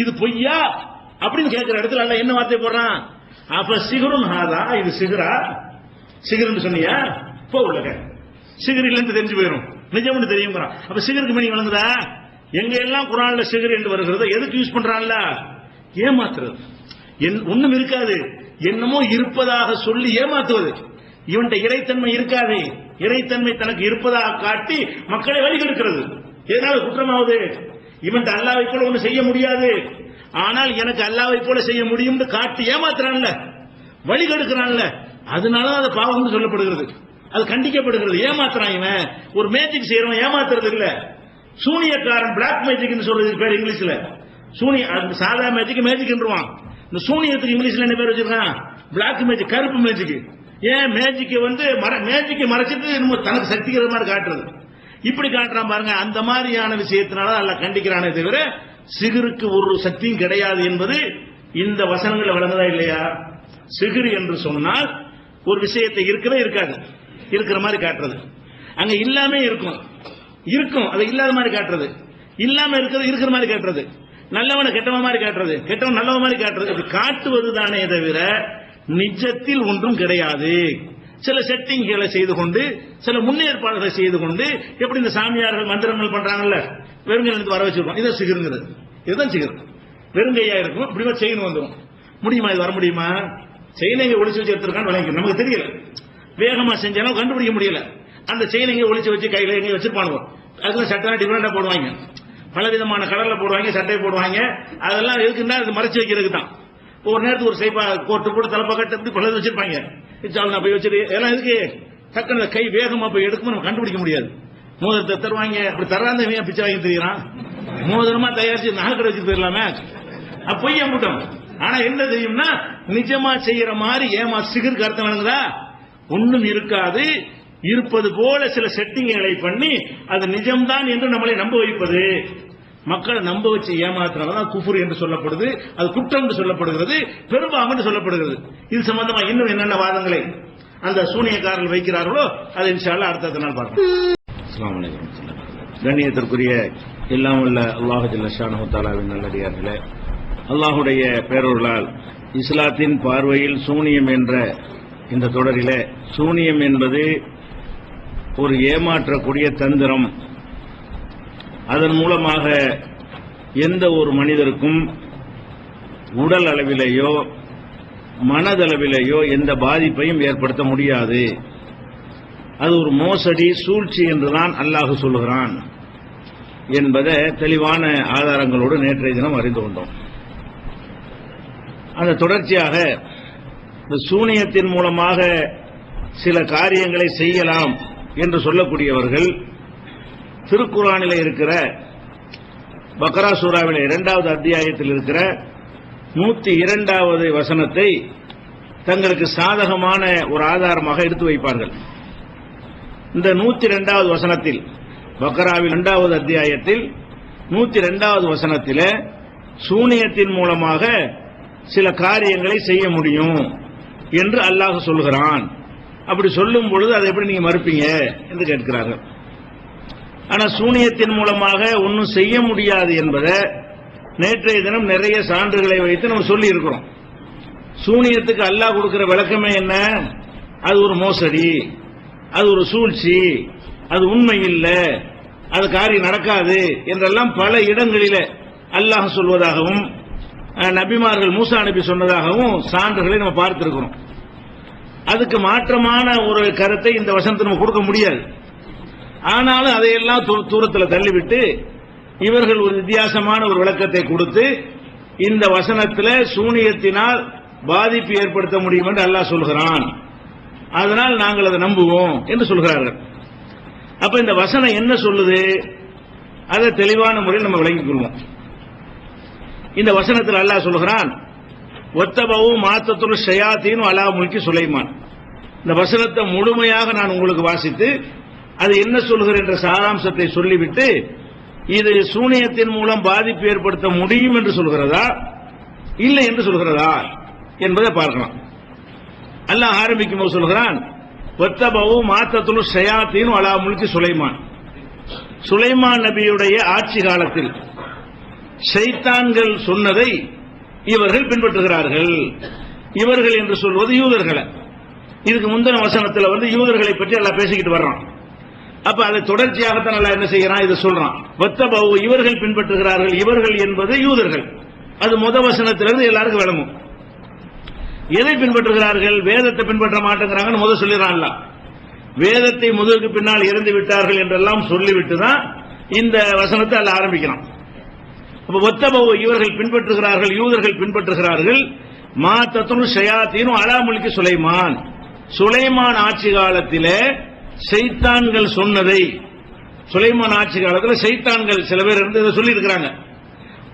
இது பொய்யா அப்படின்னு கேட்கிற இடத்துல அல்ல என்ன வார்த்தை போடுறான்? அப்ப சிகருன் ஹாதா, இது சிகரா? சிகர்னு சொன்னியா போ உள்ள சிகர் இல்லைன்னு தெரிஞ்சு போயிடும், நிஜம்னு தெரியுங்கிறான். அப்ப சிகருக்கு மீனிங் வழங்குதா? எங்க எல்லாம் குர்ஆன்ல சிகர் என்று வருகிறது எதுக்கு யூஸ் பண்றான்ல? ஏமாத்துறது. ஒண்ணும் இருக்காது, என்னமோ இருப்பதாக சொல்லி ஏமாத்துவது. இவன்ட இறைத்தன்மை இருக்காது, இறைத்தன்மை தனக்கு இருப்பதாக காட்டி மக்களை வழிகெடுக்கிறது. எதனால குற்றமாவது? இவன்ட அல்லாஹ்வை போல ஒண்ணு செய்ய முடியாது, ஆனால் எனக்கு அல்லாஹ்வை போல செய்ய முடியும் காட்டி ஏமாத்துறான்ல, வழிகெடுக்கிறான்ல, அதனால அது பாவம்னு சொல்லப்படுகிறது, அது கண்டிக்கப்படுகிறது. ஏமாத்துறான் இவன். ஒரு மேஜிக் செய்யறவன் ஏமாத்துறது இல்ல, சூனியக்காரன் பிளாக் மேஜிக் சொல்றது பேர் இங்கிலீஷ்ல. சூனிய சாதா மேஜிக் மேஜிக்ன்றான். இந்த சூனியத்துக்கு இங்கிலீஷ்ல என்ன பேர் வச்சிருக்கான்? பிளாக் மேஜிக், கருப்பு மேஜிக். ஏன் மேஜிக் மேஜிக் மறைச்சிட்டு தனக்கு சக்திக்கிற மாதிரி காட்டுறது, இப்படி காட்டுறான் பாருங்க. அந்த மாதிரியான விஷயத்தினால அல்ல கண்டிக்கிறானே தவிர சிகருக்கு ஒரு சக்தியும் கிடையாது என்பது இந்த வசனங்களை வழங்குதா இல்லையா? சிகிர் என்று சொன்னால் ஒரு விஷயத்தை இருக்கவே இருக்காது, இருக்கிற மாதிரி காட்டுறது. அங்க இல்லாம இருக்கும், இருக்கும் அதை இல்லாத மாதிரி காட்டுறது, இல்லாம இருக்கிறது இருக்கிற மாதிரி காட்டுறது, நல்லவனை கெட்டவன் மாதிரி காட்டுறது, கெட்டவன் நல்லவன் மாதிரி காட்டுறது. இது காட்டுவது தானே தவிர நிஜத்தில் ஒன்றும் கிடையாது. சில செட்டிங்களை செய்து கொண்டு, சில முன்னேற்பாடுகளை செய்து கொண்டு, எப்படி இந்த சாமியார்கள் மந்திரங்கள் பண்றாங்கல்ல, வெறுங்கையிலிருந்து வர வச்சிருக்கோம், இதை சிகிருங்கிறது. இதுதான் சிகிரு. வெறுங்கையா இருக்கும், இப்படி செயின் வந்துடும். முடியுமா? இது வர முடியுமா? செயினை ஒளிச்சு வச்சு எடுத்திருக்கான்னு விளங்கிக்கணும். நமக்கு தெரியல, வேகமா செஞ்சாலும் கண்டுபிடிக்க முடியல. அந்த செயினை ஒளிச்சு வச்சு கையில எங்க வச்சிருப்பானுவோம். அதுல சட்டை டிஃபரெண்டா போடுவாங்க, பலவிதமான கடல்ல போடுவாங்க, சட்டை போடுவாங்க. அதெல்லாம் எதுக்குன்னா அது மறைச்சு வைக்கிறதுக்கு தான். ஒரு நேரத்துக்கு ஒரு சைப்பா கோட்டு போட்டு தலைப்பக்கட்டு இப்படி பலது வச்சிருப்பாங்க. நான் போய் வச்சிரு எல்லாம் எதுக்கு டக்குனு கை வேகமா போய் எடுக்கும், நம்ம கண்டுபிடிக்க முடியாது. மோதிரத்தை தருவாங்க, அப்படி தராந்த பிச்சை வாங்கி தெரியுறான். மோதிரமா தயாரிச்சு நாகக்கடை வச்சு போயிடலாமே, பொய்ய கூட்டம். ஆனா என்ன தெரியும்னா நிஜமா செய்யற மாதிரி ஏமா சிகருக்கு அர்த்தம் வேணுங்களா? ஒன்னும் இருக்காது. இருப்பது போல சில செட்டிங்களை பண்ணி அது நிஜம்தான் என்று நம்மளை நம்ப வைப்பது, மக்களை நம்ப வச்சு ஏமாத்துறதான் குஃபுர் என்று சொல்லப்படுது. அது குற்றம் என்று சொல்லப்படுகிறது, பெரும்பாவம் என்று சொல்லப்படுகிறது. இது சம்பந்தமா இன்னும் என்னென்ன வாதங்களை அந்த சூனியக்காரர்கள் வைக்கிறார்களோ அதை இன்ஷா அல்லாஹ் அடுத்த நாள் பார்க்கலாம். அஸ்ஸலாமு அலைக்கும். கண்ணியத்திற்குரிய எல்லாம் உள்ள அல்லாஹ் ஜல்ல ஷானஹு தஆலாவின் நல்லடியார்களே, அல்லாஹுடைய பேரருளால் இஸ்லாத்தின் பார்வையில் சூனியம் என்ற இந்த தொடரிலே சூனியம் என்பது ஒரு ஏமாற்றக்கூடிய தந்திரம். அதன் மூலமாக எந்த ஒரு மனிதருக்கும் உடல் அளவிலேயோ மனதளவிலேயோ எந்த பாதிப்பையும் ஏற்படுத்த முடியாது. அது ஒரு மோசடி, சூழ்ச்சி என்றுதான் அல்லாஹ் சொல்லுகிறான் என்பதை தெளிவான ஆதாரங்களோடு நேற்றைய தினம் அறிந்து கொண்டோம். அந்த தொடர்ச்சியாக இந்த சூனியத்தின் மூலமாக சில காரியங்களை செய்யலாம் என்று சொல்லக்கூடியவர்கள் திருக்குர்ஆனில் இருக்கிற பக்ரா சூராவிலே 2வது அத்தியாயத்தில் இருக்கிற 102வது வசனத்தை தங்களுக்கு சாதகமான ஒரு ஆதாரமாக எடுத்து வைப்பார்கள். இந்த 102வது வசனத்தில், பக்ராவில் 2வது அத்தியாயத்தில் 102வது வசனத்தில் சூனியத்தின் மூலமாக சில காரியங்களை செய்ய முடியும் என்று அல்லாஹ் சொல்கிறான். அப்படி சொல்லும் பொழுது அதை எப்படி நீங்க மறுப்பீங்க என்று கேட்கிறார்கள். ஆனா சூனியத்தின் மூலமாக ஒன்னும் செய்ய முடியாது என்பதை நேற்றைய தினம் நிறைய சான்றுகளை வைத்து நம்ம சொல்லி இருக்கிறோம். சூனியத்துக்கு அல்லாஹ் கொடுக்கிற விளக்கமே என்ன? அது ஒரு மோசடி, அது ஒரு சூழ்ச்சி, அது உண்மை இல்லை, அது காரியம் நடக்காது என்றெல்லாம் பல இடங்களிலே அல்லாஹ் சொல்வதாகவும் நபிமார்கள் மூசா நபி சொன்னதாகவும் சான்றுகளை நம்ம பார்த்திருக்கிறோம். அதுக்கு மாற்றமான ஒரு கருத்தை இந்த வசனத்தை நம்ம கொடுக்க முடியாது. ஆனாலும் அதையெல்லாம் தூரத்தில் தள்ளிவிட்டு இவர்கள் ஒரு வித்தியாசமான ஒரு விளக்கத்தை கொடுத்து இந்த வசனத்தில் சூனியத்தினால் பாதிப்பு ஏற்படுத்த முடியும் என்று அல்லாஹ் சொல்கிறான், அதனால் நாங்கள் அதை நம்புவோம் என்று சொல்கிறார்கள். அப்ப இந்த வசனம் என்ன சொல்லுது அதை தெளிவான முறையில் நம்ம விளங்கிக் கொள்வோம். இந்த வசனத்தில் அல்லாஹ் சொல்கிறான், ஒத்தபவு மாத்தத்துல் ஷயாத்தீன் அலா முல்கி சுலைமான். இந்த வசனத்தை முழுமையாக நான் உங்களுக்கு வாசித்து அது என்ன சொல்கிறது என்ற சாராம்சத்தை சொல்லிவிட்டு இது சூனியத்தின் மூலம் பாதிப்பு ஏற்படுத்த முடியும் என்று சொல்கிறதா இல்லை என்று சொல்கிறதா என்பதை பார்க்கலாம். அல்லாஹ் ஆரம்பிக்கும் போது சொல்கிறான், ஒத்தபவு மாத்தத்துல் ஷயாத்தீன் அலா முல்கி சுலைமான். சுலைமான் நபியுடைய ஆட்சி காலத்தில் ஷைத்தான்கள் சொன்னதை இவர்கள் பின்பற்றுகிறார்கள். இவர்கள் என்று சொல்வது யூதர்களை. இதுக்கு முந்தின வசனத்தில் யூதர்களை பற்றி எல்லாம் பேசிக்கிட்டு வர்றான். அப்ப அதை தொடர்ச்சியாகத்தான் எல்லாம் என்ன செய்யறான், இதை சொல்றான். வத்தபவு இவர்கள் பின்பற்றுகிறார்கள், இவர்கள் என்பது யூதர்கள். அது வசனத்திலிருந்து எல்லாருக்கும் விளங்கும். எதை பின்பற்றுகிறார்கள்? வேதத்தை பின்பற்ற மாட்டேங்கிறாங்கன்னு முதல் சொல்லிடுறான்ல. வேதத்தை முதலுக்கு பின்னால் இறந்து விட்டார்கள் என்றெல்லாம் சொல்லிவிட்டு தான் இந்த வசனத்தை அல்ல ஆரம்பிக்கிறான். அப்ப ஒத்தபவு இவர்கள் பின்பற்றுகிறார்கள், யூதர்கள் பின்பற்றுகிறார்கள். மா தத்துல் ஷயாத்தீன் அலா முல்கி சுலைமான். சுலைமான் ஆட்சி காலத்திலே ஷைத்தான்கள் சொன்னதை, சுலைமான் ஆட்சி காலத்தில் ஷைத்தான்கள் சில பேர் இருந்து இதை சொல்லி இருக்கிறாங்க,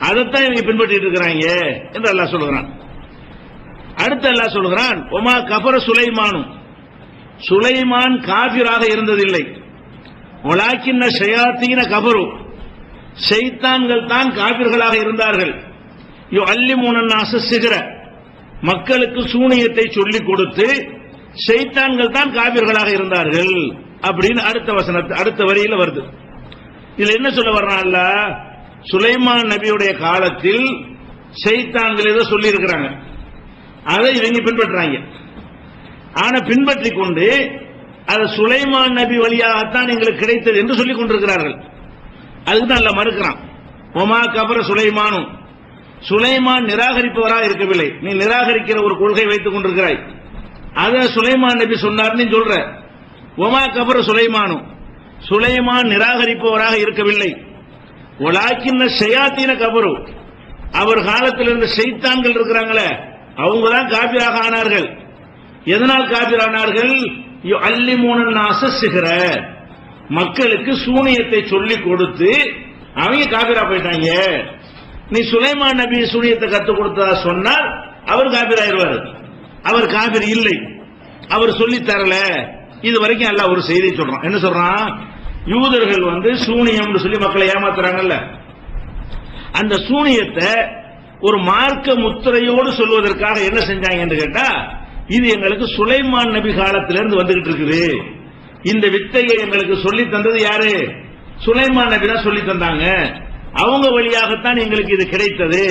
அதைத்தான் இவங்க பின்பற்றிட்டு இருக்கிறாங்க என்று அல்லாஹ் சொல்கிறான். அடுத்து அல்லாஹ் சொல்கிறான், ஒமா கஃபர சுலைமானும், சுலைமான் காபிராக இருந்ததில்லை, வலாக்கின்ன ஷயாத்தீன கஃபரு, ஷைத்தான்கள் தான் காபிர்களாக இருந்தார்கள். யுஅல்லிமுன நாஸ சிஹ்ர, மக்களுக்கு சூனியத்தை சொல்லிக் கொடுத்து ஷைத்தான்கள் தான் காபிர்களாக இருந்தார்கள் அப்படின்னு அடுத்த வரியில வருது. இதுல என்ன சொல்ல வர்றான் அல்லாஹ்? சுலைமான் நபியுடைய காலத்தில் ஷைத்தான்கள் ஏதோ சொல்லி இருக்கிறாங்க, அதை இவங்க பின்பற்றாங்க. ஆனா பின்பற்றி கொண்டு அது சுலைமான் நபி வழியாகத்தான் எங்களுக்கு கிடைத்தது என்று சொல்லிக் கொண்டிருக்கிறார்கள். அதுக்கு தான் அல்லாஹ் மறுக்கிறான். ஒமா கபர சுலைமானும், சுலைமான் நிராகரிப்பவராக இருக்கவில்லை, நீ நிராகரிக்கிற ஒரு கொள்கை வைத்துக் கொண்டிருக்கிறாய், அத சுலைமான் நபி சொன்னார்னு சொல்ற. ஒமா கபர சுலைமானும், சுலைமான் நிராகரிப்பவராக இருக்கவில்லை. ஒலாக்கின்ன ஷயாத்தீன கபரு, அவர் காலத்தில் இருந்த ஷைத்தான்கள் இருக்கிறாங்களே அவங்க தான் காபிராக ஆனார்கள். எதனால் காபிரானார்கள்? அல்லிமூனன் நாசசிகர, மக்களுக்கு சூனியத்தை சொல்லிக் கொடுத்து அவங்க காபிரா போயிட்டாங்க. நீ சுலைமான் நபி சூனியத்தை கற்றுக் கொடுத்ததா சொன்னால் அவர் காபிராயிருவார். அவர் காபிர் இல்லை, அவர் சொல்லி தரல. இது வரைக்கும் அல்லாஹ் ஒரு செய்தி சொல்றான். என்ன சொல்றான்? யூதர்கள் சூனியம் சொல்லி மக்களை ஏமாத்துறாங்கல்ல, அந்த சூனியத்தை ஒரு மார்க்க முத்திரையோடு சொல்வதற்காக என்ன செஞ்சாங்க என்று கேட்டா, இது எங்களுக்கு சுலைமான் நபி காலத்திலிருந்து வந்துகிட்டு இருக்குது, இந்த வித்தையை எங்களுக்கு சொல்லி தந்தது யாரு? சுலைமான் நபி தான் சொல்லி தந்தாங்க, அவங்க வழியாகத்தான் எங்களுக்கு இது கிடைத்தது,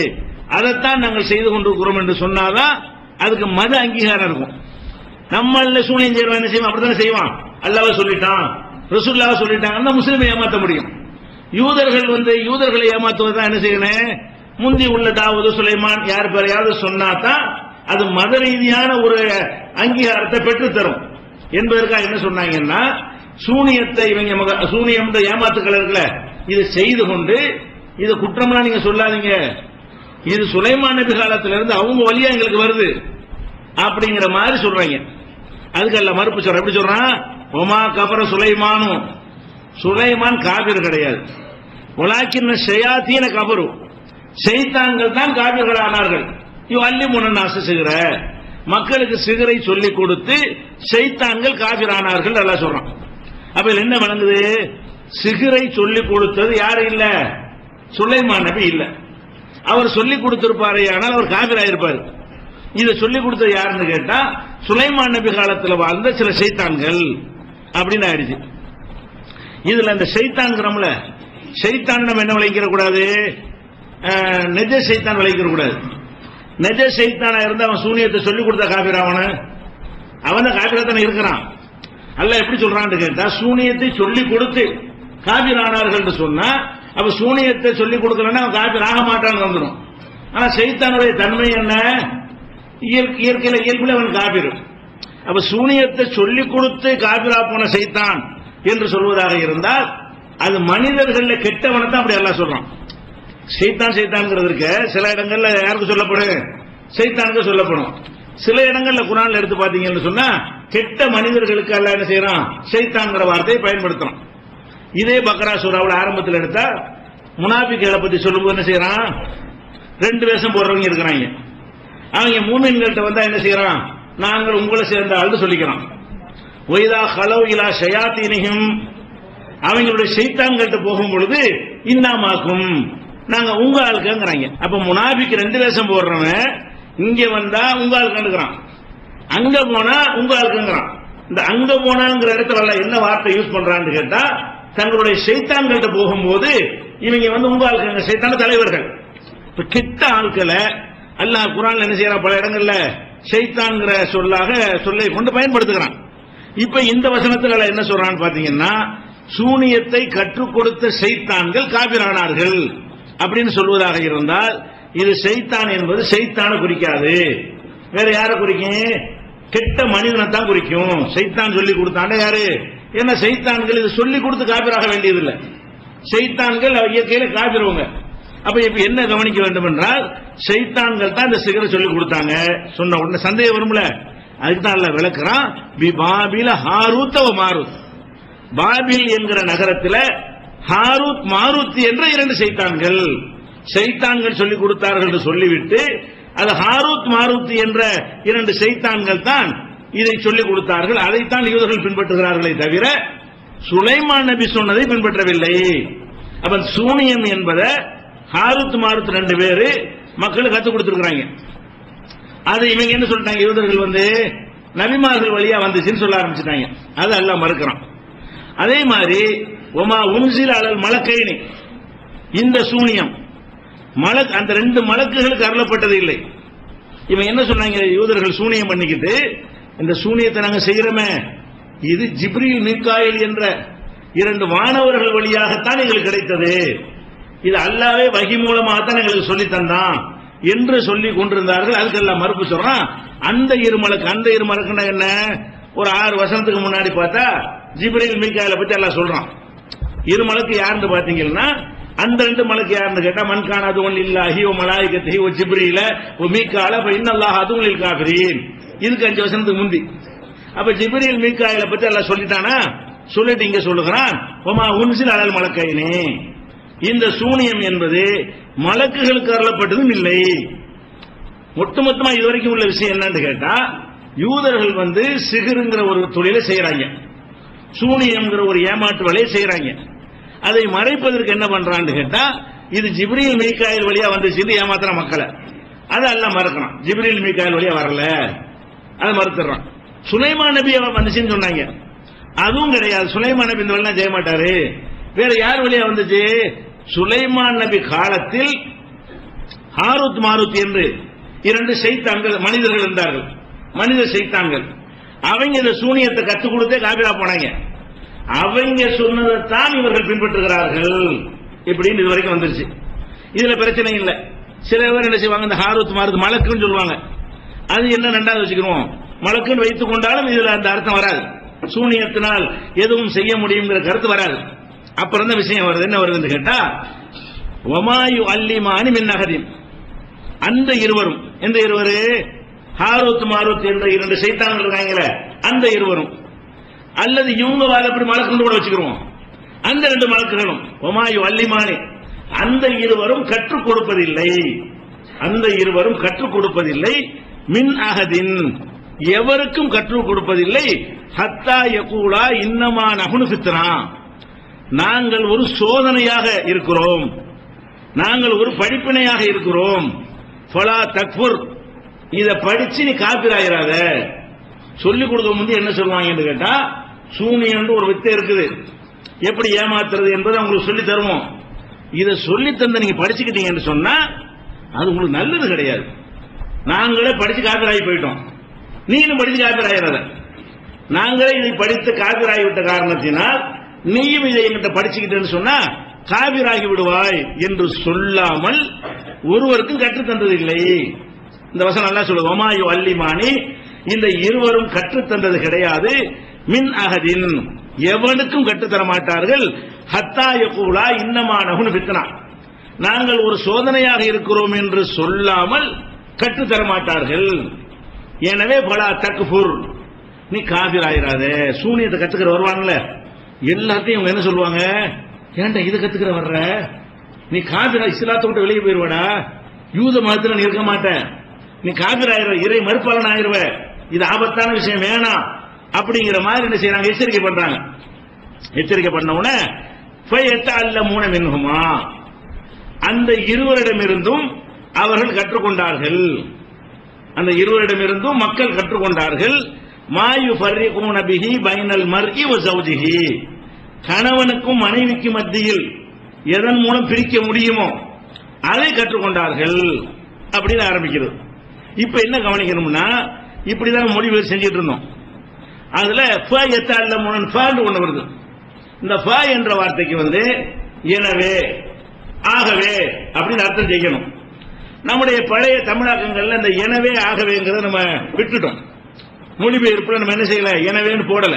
அதைத்தான் நாங்கள் செய்து கொண்டிருக்கிறோம் என்று சொன்னாதான் அதுக்கு மத அங்கீகாரம் இருக்கும். நம்மள சூனியம் செய்யறோம், என்ன செய்வோம்? அப்படித்தானே செய்வான். அல்லாஹ் சொல்லிட்டான், ரசூலுல்லாஹ் சொல்லிட்டாங்கன்னா முஸ்லிமை ஏமாற்ற முடியும். யூதர்களை ஏமாத்துவதுதான் என்ன செய்யணும்? முந்தி உள்ள தாவூது சுலைமான் யார் பேரையாவது சொன்னாதான் அது மத ரீதியான ஒரு அங்கீகாரத்தை பெற்றுத்தரும் என்பதற்காக என்ன சொன்னாங்கன்னா, சூனியத்தை இவங்க சூனியம் ஏமாத்துக்கள் இருக்குல்ல, இது செய்து கொண்டு இது குற்றம்லாம் நீங்க சொல்லாதீங்க, இது சுலைமான் நபி காலத்திலிருந்து அவங்க வழியா எங்களுக்கு வருது அப்படிங்கிற மாதிரி சொல்றாங்க. அதுக்கு அல்ல மறுப்பு சொல்ற. எப்படி சொல்றான்? ஒமா கபர சுலைமானும், சுலைமான் காபிர் கிடையாது. உலாக்கின்ன ஷயாத்தீன கபரு, ஷைத்தான்கள் தான் காபிர்கள் ஆனார்கள். அல்லிமூனன் நாசசிகர, மக்களுக்கு சிகரை சொல்லிக் கொடுத்து ஷைத்தான்கள் காபிர் ஆனார்கள் நல்லா சொல்றான். அப்ப என்ன வழங்குது? சிகரை சொல்லிக் கொடுத்தது யாரு இல்ல? சுலைமான் நபி இல்ல. அவர் சொல்லிக் கொடுத்திருப்பாரு, ஆனால் அவர் காபிர் ஆயிருப்பாரு. இதை சொல்லிக் கொடுத்தது யாருன்னு கேட்டா சுலைமான் நபி காலத்தில் வாழ்ந்த சில ஷைத்தான்கள் அப்படின்னு ஆயிடுச்சு. இதுல இந்த ஷைத்தான்கிறோம்ல, ஷைத்தான் நம்ம என்ன விளைக்கிற கூடாது? நெஜ ஷைத்தான் விளைக்கிற கூடாது. நெஜ ஷைத்தானா இருந்தா அவன் சூனியத்தை சொல்லிக் கொடுத்த காபிர், அவன் தான் காபிரா தானே இருக்கிறான். அல்ல எப்படி சொல்றான்னு கேட்டா, சூனியத்தை சொல்லிக் கொடுத்து காபிர் ஆனார்கள் சொன்னா, அப்ப சூனியத்தை சொல்லிக் கொடுக்கலன்னா அவன் காபிர் ஆக மாட்டான்னு வந்துடும். ஆனா ஷைத்தானுடைய தன்மை என்ன? இயற்கையில அவன் காபிர். அப்ப சூனியத்தை சொல்லிக் கொடுத்து காபிரா போன ஷைத்தான் என்று சொல்வதாக இருந்தால் அது மனிதர்கள கெட்டவனை தான் அப்படி எல்லாம் சொல்றான். ஷைத்தான்ங்கிறதுக்கு சில இடங்கள்ல யாருக்கு சொல்லப்படும்? ஷைத்தானுக்கு சொல்லப்படும். சில இடங்கள்ல குர்ஆன்ல எடுத்து பாத்தீங்கன்னு சொன்னா கெட்ட மனிதர்களுக்கு அல்லாஹ் என்ன செய்யறான்? ஷைத்தான்ங்கிற வார்த்தையை பயன்படுத்துறான். இதே பக்ரா சூராவுல ஆரம்பத்தில் எடுத்தா முனாபிக்குகளை பத்தி சொல்லும்போது என்ன செய்யறான்? ரெண்டு வேஷம் போடுறவங்க இருக்கிறாங்க. அவங்க மூமின்கள்ட்ட வந்தா என்ன செய்யறான்? நாங்கள் உங்களை சேர்ந்த ஆள் சொல்லிக்கிறான். ஒய்தா ஹலவ் இலா ஷயாத்தீனிஹிம், அவங்களுடைய ஷைத்தான்கள்ட்ட போகும் பொழுது இன்னாமாக்கும், நாங்க உங்க ஆளுக்குங்கிறாங்க. அப்ப முனாபிக்கு ரெண்டு வேஷம் போடுறவன் இங்க வந்தா உங்க ஆளுக்குறான், அங்க போனா உங்க ஆளுக்குங்கிறான். இந்த அங்க போனாங்கிற இடத்துல என்ன வார்த்தை யூஸ் பண்றான்னு கேட்டா, தங்களுடைய ஷைத்தான்கள்ட்ட போகும்போது இவங்க உங்க ஆளுக்குங்க, ஷைத்தான தலைவர்கள். இப்ப கிட்ட ஆட்களை அல்லாஹ் குர்ஆன்ல என்ன செய்யறான்? பல இடங்கள்ல ஷைத்தான்ங்கிற சொல்லை கொண்டு பயன்படுத்துகிறான். இப்ப இந்த வசனத்துல என்ன சொல்றான்னு பாத்தீங்கன்னா, சூனியத்தை கற்றுக் கொடுத்த ஷைத்தான்கள் காபிரானார்கள் அப்படின்னு சொல்வதாக இருந்தால் இது ஷைத்தான் என்பது ஷைத்தான குறிக்காது, வேற யாரை குறிக்கும்? கெட்ட மனிதனை தான் குறிக்கும். ஷைத்தான் சொல்லி கொடுத்தாண்ட யாரு? ஏன்னா ஷைத்தான்கள் இது சொல்லி கொடுத்து காபிராக வேண்டியதில்லை. ஷைத்தான்கள் இயற்கையில காபிரவங்க. அப்ப இப்ப என்ன கவனிக்க வேண்டும் என்றால், ஷைத்தான்கள் தான் இந்த சிகரை சொல்லி கொடுத்தாங்க சொன்ன உடனே சந்தேகம் வரும்ல, அதுக்கு தான் அல்லாஹ் விளக்குறான். பி பாபில ஹாரூத் வ மாரூத், பாபில் என்கிற நகரத்தில் ஹாரூத் மாரூத் என்ற இரண்டு ஷைத்தான்கள் சொல்லிக் கொடுத்தார்கள் என்று சொல்லிவிட்டு, அது ஹாரூத் மாரூத் என்ற இரண்டு ஷைத்தான்கள் தான் இதை சொல்லிக் கொடுத்தார்கள். அதைத்தான் யூதர்கள் பின்பற்றுகிறார்களே தவிர சுலைமான் நபி சொன்னதை பின்பற்றவில்லை. அப்ப சூனியம் என்பதை ஹாரூத் மாரூத் ரெண்டு பேரு மக்களுக்கு கற்றுக் கொடுத்திருக்கிறாங்க. அது இவங்க என்ன சொல்லிட்டாங்க? யூதர்கள் நபிமார்கள் வழியா வந்துச்சுன்னு சொல்ல ஆரம்பிச்சுட்டாங்க. அது அல்லாஹ் மறுக்கிறான். அதே மாதிரி ஒமா உன்சில் அலல் மலக்கைனி, இந்த சூனியம் அந்த 2 மலக்குகளுக்கு அருளப்பட்டது இல்லை. இவன் என்ன சொன்னாங்க, யூதர்கள் சூனியம் பண்ணிக்கிட்டு இந்த சூனியத்தை நாங்க செய்யறோமே, இது ஜிப்ரீல் மீகாயில் என்ற 2 வானவர்கள் வழியாகத்தான் எங்களுக்கு கிடைத்தது, இது அல்லாஹ்வே வஹி மூலமாகத்தான் எங்களுக்கு சொல்லி தந்தான் என்று சொல்லி கொண்டிருந்தார்கள். அதுக்கெல்லாம் மறுப்பு சொல்றான். அந்த இருமலக்குன்னா என்ன, ஒரு 6 வருஷத்துக்கு முன்னாடி பார்த்தா ஜிப்ரீல் மீகாயில பத்தி எல்லாம் சொல்றான். இருமலக்கு யாருன்னு பாத்தீங்கன்னா, அந்த 2 மலக்கு யாருன்னு கேட்டா, மன்கான அதுவன் இல்லாஹி ஓ மலாயிகத்தி ஓ ஜிப்ரீல ஓ மீகால இன்னல்லாஹ் அதுவன் இல் காஃபிரீன். இதுக்கு 5 வருஷத்துக்கு முந்தி. அப்ப ஜிப்ரீல் மீகாயில பத்தி எல்லாம் சொல்லிட்டானா, சொல்லிட்டு இங்க சொல்லுகிறான் ஒமா உன்சில் அலல் மலக்கைனே, இந்த சூனியம் என்பது மலக்குகளுக்கு அருளப்பட்டதும் இல்லை. ஒட்டுமொத்தமா இதுவரைக்கும் உள்ள விஷயம் என்னன்னு கேட்டா, யூதர்கள் சிகிருங்கிற ஒரு தொழிலை செய்யறாங்க, சூனியம்ங்கிற ஒரு ஏமாற்று வேலையை செய்யறாங்க. அதை மறைப்பதற்கு என்ன பண்றான்னு கேட்டா, இது ஜிப்ரீல் மீகாயில் வழியா வந்துச்சு ஏமாத்துற மக்களை. அதை எல்லாம் மறுக்கிறான். ஜிப்ரீல் மீகாயில் வழியா வரல, அதை மறுத்துறான். சுலைமான் நபி வந்துச்சுன்னு சொன்னாங்க, அதுவும் கிடையாது. சுலைமான் நபி இந்த வழியா செய்ய மாட்டாரு. வேற யார் வழியா வந்துச்சு, சுலைமான் நபி காலத்தில் ஹாரூத் மாரூத் என்று 2 சைத்தான்கள் மனிதர்கள் இருந்தார்கள், மனித சைத்தான்கள். அவங்க இந்த சூனியத்தை கத்துக் கொடுத்தே காபிரா போனாங்க. அவங்க சொன்னதைத்தான் இவர்கள் பின்பற்றுகிறார்கள். இப்படின்னு இது வரைக்கும் வந்துருச்சு. இதுல பிரச்சனை இல்லை. சில பேர் என்ன செய்வாங்க, இந்த ஹாரூத் மாரூத் மலக்குன்னு சொல்லுவாங்க. அது என்ன 2வது வச்சுக்கிறோம், மலக்குன்னு வைத்துக் கொண்டாலும் இதுல அந்த அர்த்தம் வராது. சூனியத்தினால் எதுவும் செய்ய முடியுங்கிற கருத்து வராது. அப்புறம் தான் விஷயம் வருது. என்ன வருதுன்னு கேட்டா, ஒமாயு அல்லிமானி மின் அகதின், அந்த இருவரும், எந்த இருவரு, ஹாரூத் மாரூத் என்ற 2 சைத்தான்கள் இருக்காங்களே அந்த இருவரும், அல்லது இவங்க வாழப்படி மலக்குன்னு கூட வச்சுக்கிறோம், அந்த 2 மலக்குகளும் ஒமாயு அல்லிமானி, அந்த இருவரும் கற்றுக் கொடுப்பதில்லை, அந்த இருவரும் கற்றுக் கொடுப்பதில்லை, மின் அகதின், எவருக்கும் கற்றுக் கொடுப்பதில்லை, ஹத்தா யகூலா இன்னமா நஹ்னு ஃபித்னா, நாங்கள் ஒரு சோதனையாக இருக்கிறோம், நாங்கள் ஒரு படிப்பினையாக இருக்கிறோம், ஃபலா தக்ஃபுர், இத படிச்சு நீ காபிராயிராத. சொல்லிக் கொடுக்க முந்தைய என்ன சொல்லுவாங்கன்னு கேட்டா, சூனியம் ஒரு வித்தை இருக்குது, எப்படி ஏமாத்துறது என்பதை உங்களுக்கு சொல்லி தருவோம். இதை சொல்லி தந்த நீங்க படிச்சுக்கிட்டீங்கன்னு சொன்னா அது உங்களுக்கு நல்லது கிடையாது. நாங்களே படிச்சு காபிராகி போயிட்டோம், நீங்களும் படிச்சு காபிராயிராத. நாங்களே இதை படித்து காபிராகிவிட்ட காரணத்தினால் நீயும் இதை என்கிட்ட படிச்சுக்கிட்டேன்னு சொன்னா காபிராகி விடுவாய் என்று சொல்லாமல் ஒருவருக்கும் கற்றுத் தந்ததில்லை. இந்த வசனம் நல்லா சொல்லுது, ஒமாயு அல்லிமானி, இந்த இருவரும் கற்றுத் தந்தது கிடையாது, மின் அகதின், எவனுக்கும் கற்றுத்தர மாட்டார்கள், ஹத்தா யகூலா இன்னமா நஹ்னு ஃபித்னா, நாங்கள் ஒரு சோதனையாக இருக்கிறோம் என்று சொல்லாமல் கற்றுத்தர மாட்டார்கள். எனவே பலா தக்ஃபுர், நீ காபிராயிராத. சூனியத்தை கத்துக்கிற வருவாங்கல்ல, எல்லாத்தையும் இவங்க என்ன சொல்லுவாங்க, ஏன்டா இதை கத்துக்கிற வர்ற, நீ காபிரா, இஸ்லாத்தை விட்டு வெளியே போயிருவடா, யூத மதத்தில் நீ இருக்க மாட்ட, நீ காபிராயிர, இறை மறுப்பாளன் ஆயிருவ, இது ஆபத்தான விஷயம், வேணாம் அப்படிங்கிற மாதிரி என்ன செய்யறாங்க, எச்சரிக்கை பண்றாங்க. எச்சரிக்கை பண்ண உடனே ஃபயத்தஅல்லமூன மின்ஹுமா, அந்த இருவரிடமிருந்தும் அவர்கள் கற்றுக்கொண்டார்கள், அந்த இருவரிடமிருந்தும் மக்கள் கற்றுக்கொண்டார்கள். மாயு ஃபர்ரிகூன பிஹி பைனல் மர்இ வ ஜௌஜிஹி, கணவனுக்கும் மனைவிக்கு மத்தியில் எதன் மூலம் பிரிக்க முடியுமோ அதை கற்றுக்கொண்டார்கள் அப்படின்னு ஆரம்பிக்கிறது. இப்ப என்ன கவனிக்கணும்னா, இப்படிதான் மொழிபெயர்ப்பு செஞ்சுட்டு இருந்தோம். அதுல ஒண்ணு வருது. இந்த ஃப என்ற வார்த்தைக்கு எனவே, ஆகவே அப்படின்னு அர்த்தம் செய்யணும். நம்முடைய பழைய தமிழாக்கங்கள்ல இந்த எனவே ஆகவேங்கிறத நம்ம விட்டுட்டோம். மொழிபெயர்ப்புல நம்ம என்ன செய்யல, எனவேன்னு போடல.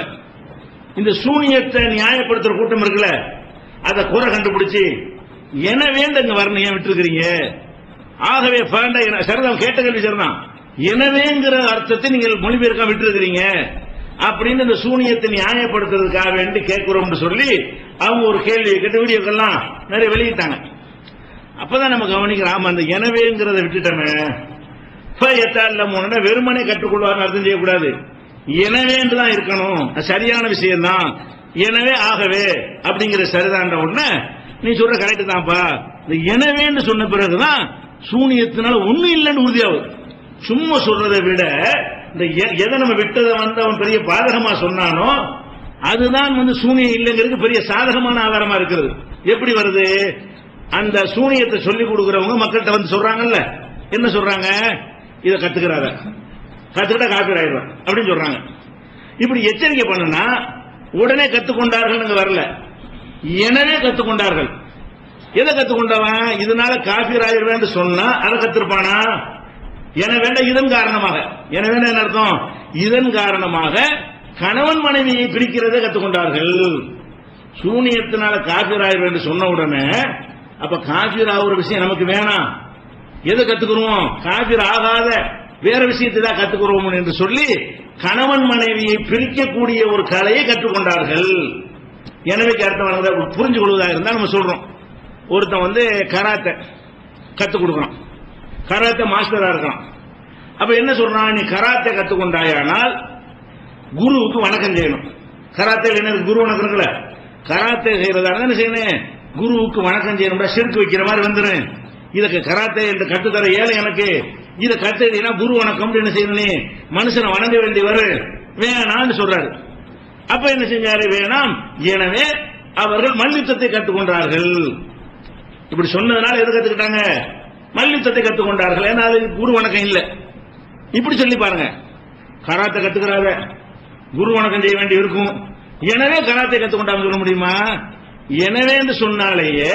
இந்த சூனியத்தை நியாயப்படுத்துற கூட்டம் இருக்குல்ல, அதை குறை கண்டுபிடிச்சு எனவேன்னு அங்க வரணும், ஏன் விட்டுருக்கிறீங்க, ஆகவே சரிதான், கேட்ட கேள்வி சரிதான், எனவேங்கிற அர்த்தத்தை நீங்கள் மொழிபெயர்க்க விட்டுருக்கிறீங்க அப்படின்னு இந்த சூனியத்தை நியாயப்படுத்துறதுக்காக வேண்டி கேட்கிறோம்னு சொல்லி அவங்க ஒரு கேள்வியை கேட்டு வீடியோக்கெல்லாம் நிறைய வெளியிட்டாங்க. அப்பதான் நம்ம கவனிக்கிறோம், அந்த எனவேங்கிறத விட்டுட்டோமே, வெறுமனே கற்றுக்கொள்வார் அர்த்தம் செய்யக்கூடாது, எனவே என்றுதான் இருக்கணும், சரியான விஷயம் தான், எனவே ஆகவே அப்படிங்கிற சரிதான் உடனே நீ சொல்ற கரெக்ட் தான்ப்பா, இந்த எனவேன்னு சொன்ன பிறகுதான் சூனியத்தினால ஒண்ணு இல்லைன்னு உறுதியாகும். சும்மா சொல்றதை விட இந்த எதை நம்ம விட்டதை அவன் பெரிய பாதகமா சொன்னானோ அதுதான் சூனியம் இல்லைங்கிறது பெரிய சாதகமான ஆதாரமா இருக்கிறது. எப்படி வருது? அந்த சூனியத்தை சொல்லிக் கொடுக்கிறவங்க மக்கள்கிட்ட சொல்றாங்கல்ல, என்ன சொல்றாங்க? இதை கத்துக்கிறாங்க, கத்துக்கிட்டா காப்பீர் ஆயிடுவாங்க அப்படின்னு சொல்றாங்க. இப்படி எச்சரிக்கை பண்ணுனா உடனே கத்துக்கொண்டார்கள் வரல, எனவே கத்துக்கொண்டார்கள். எதை கத்துக்கொண்டவன்? இதனால காபீர் ஆயிடுவேன் சொன்னா அதை கத்திருப்பானா? எனவே இதன் காரணமாக, எனவே என்ன அர்த்தம்? இதன் காரணமாக கணவன் மனைவியை பிரிக்கிறதை கத்துக்கொண்டார்கள். சூனியத்தினால காபீர் ஆயிடுவேன் சொன்ன உடனே அப்ப காபீர் ஆகிற விஷயம் நமக்கு வேணாம், எதை கத்துக்கிறோம்? காபீர் ஆகாத வேற விஷயத்தை தான் கத்துக்கிறோம் என்று சொல்லி கணவன் மனைவியை பிரிக்கக்கூடிய ஒரு கலையை கற்றுக்கொண்டார்கள். எனவே அர்த்தம் புரிஞ்சு கொள்வதாக இருந்தால் நம்ம சொல்றோம், ஒருத்தன் கராத்தே கத்துக் கொடுக்கணும், கராத்தே மாஸ்டரா இருக்கான். அப்ப என்ன சொல்றான்? நீ கராத்தே கத்துக்கொண்டாயானால் குருவுக்கு வணக்கம் செய்யணும். கராத்தே என்ன குரு வணக்கம் இருக்குல்ல, கராத்தே செய்யறதா என்ன செய்யணும்? குருவுக்கு வணக்கம் செய்யணும். சிறுக்கு வைக்கிற மாதிரி வந்துடும். இதுக்கு கராத்தே என்று கட்டுத்தர ஏழை எனக்கு, இதை கத்துனா குரு வணக்கம் என்ன செய்யணும்? மனுஷனை வணங்க வேண்டி வரும், வேணான்னு சொல்றாரு. அப்ப என்ன செஞ்சாரு? வேணாம். எனவே அவர்கள் மல்யுத்தத்தை கற்றுக்கொண்டார்கள். இப்படி சொன்னதுனால எது கத்துக்கிட்டாங்க? மல்யுத்தத்தை கற்றுக்கொண்டார்கள். ஏன்னா அது குரு வணக்கம் இல்லை. இப்படி சொல்லி பாருங்க, கராத்தை கத்துக்கிறாங்க, குரு வணக்கம் செய்ய வேண்டி இருக்கும், எனவே கராத்தை கத்துக்கொண்டாங்க சொல்ல முடியுமா? எனவே என்று சொன்னாலேயே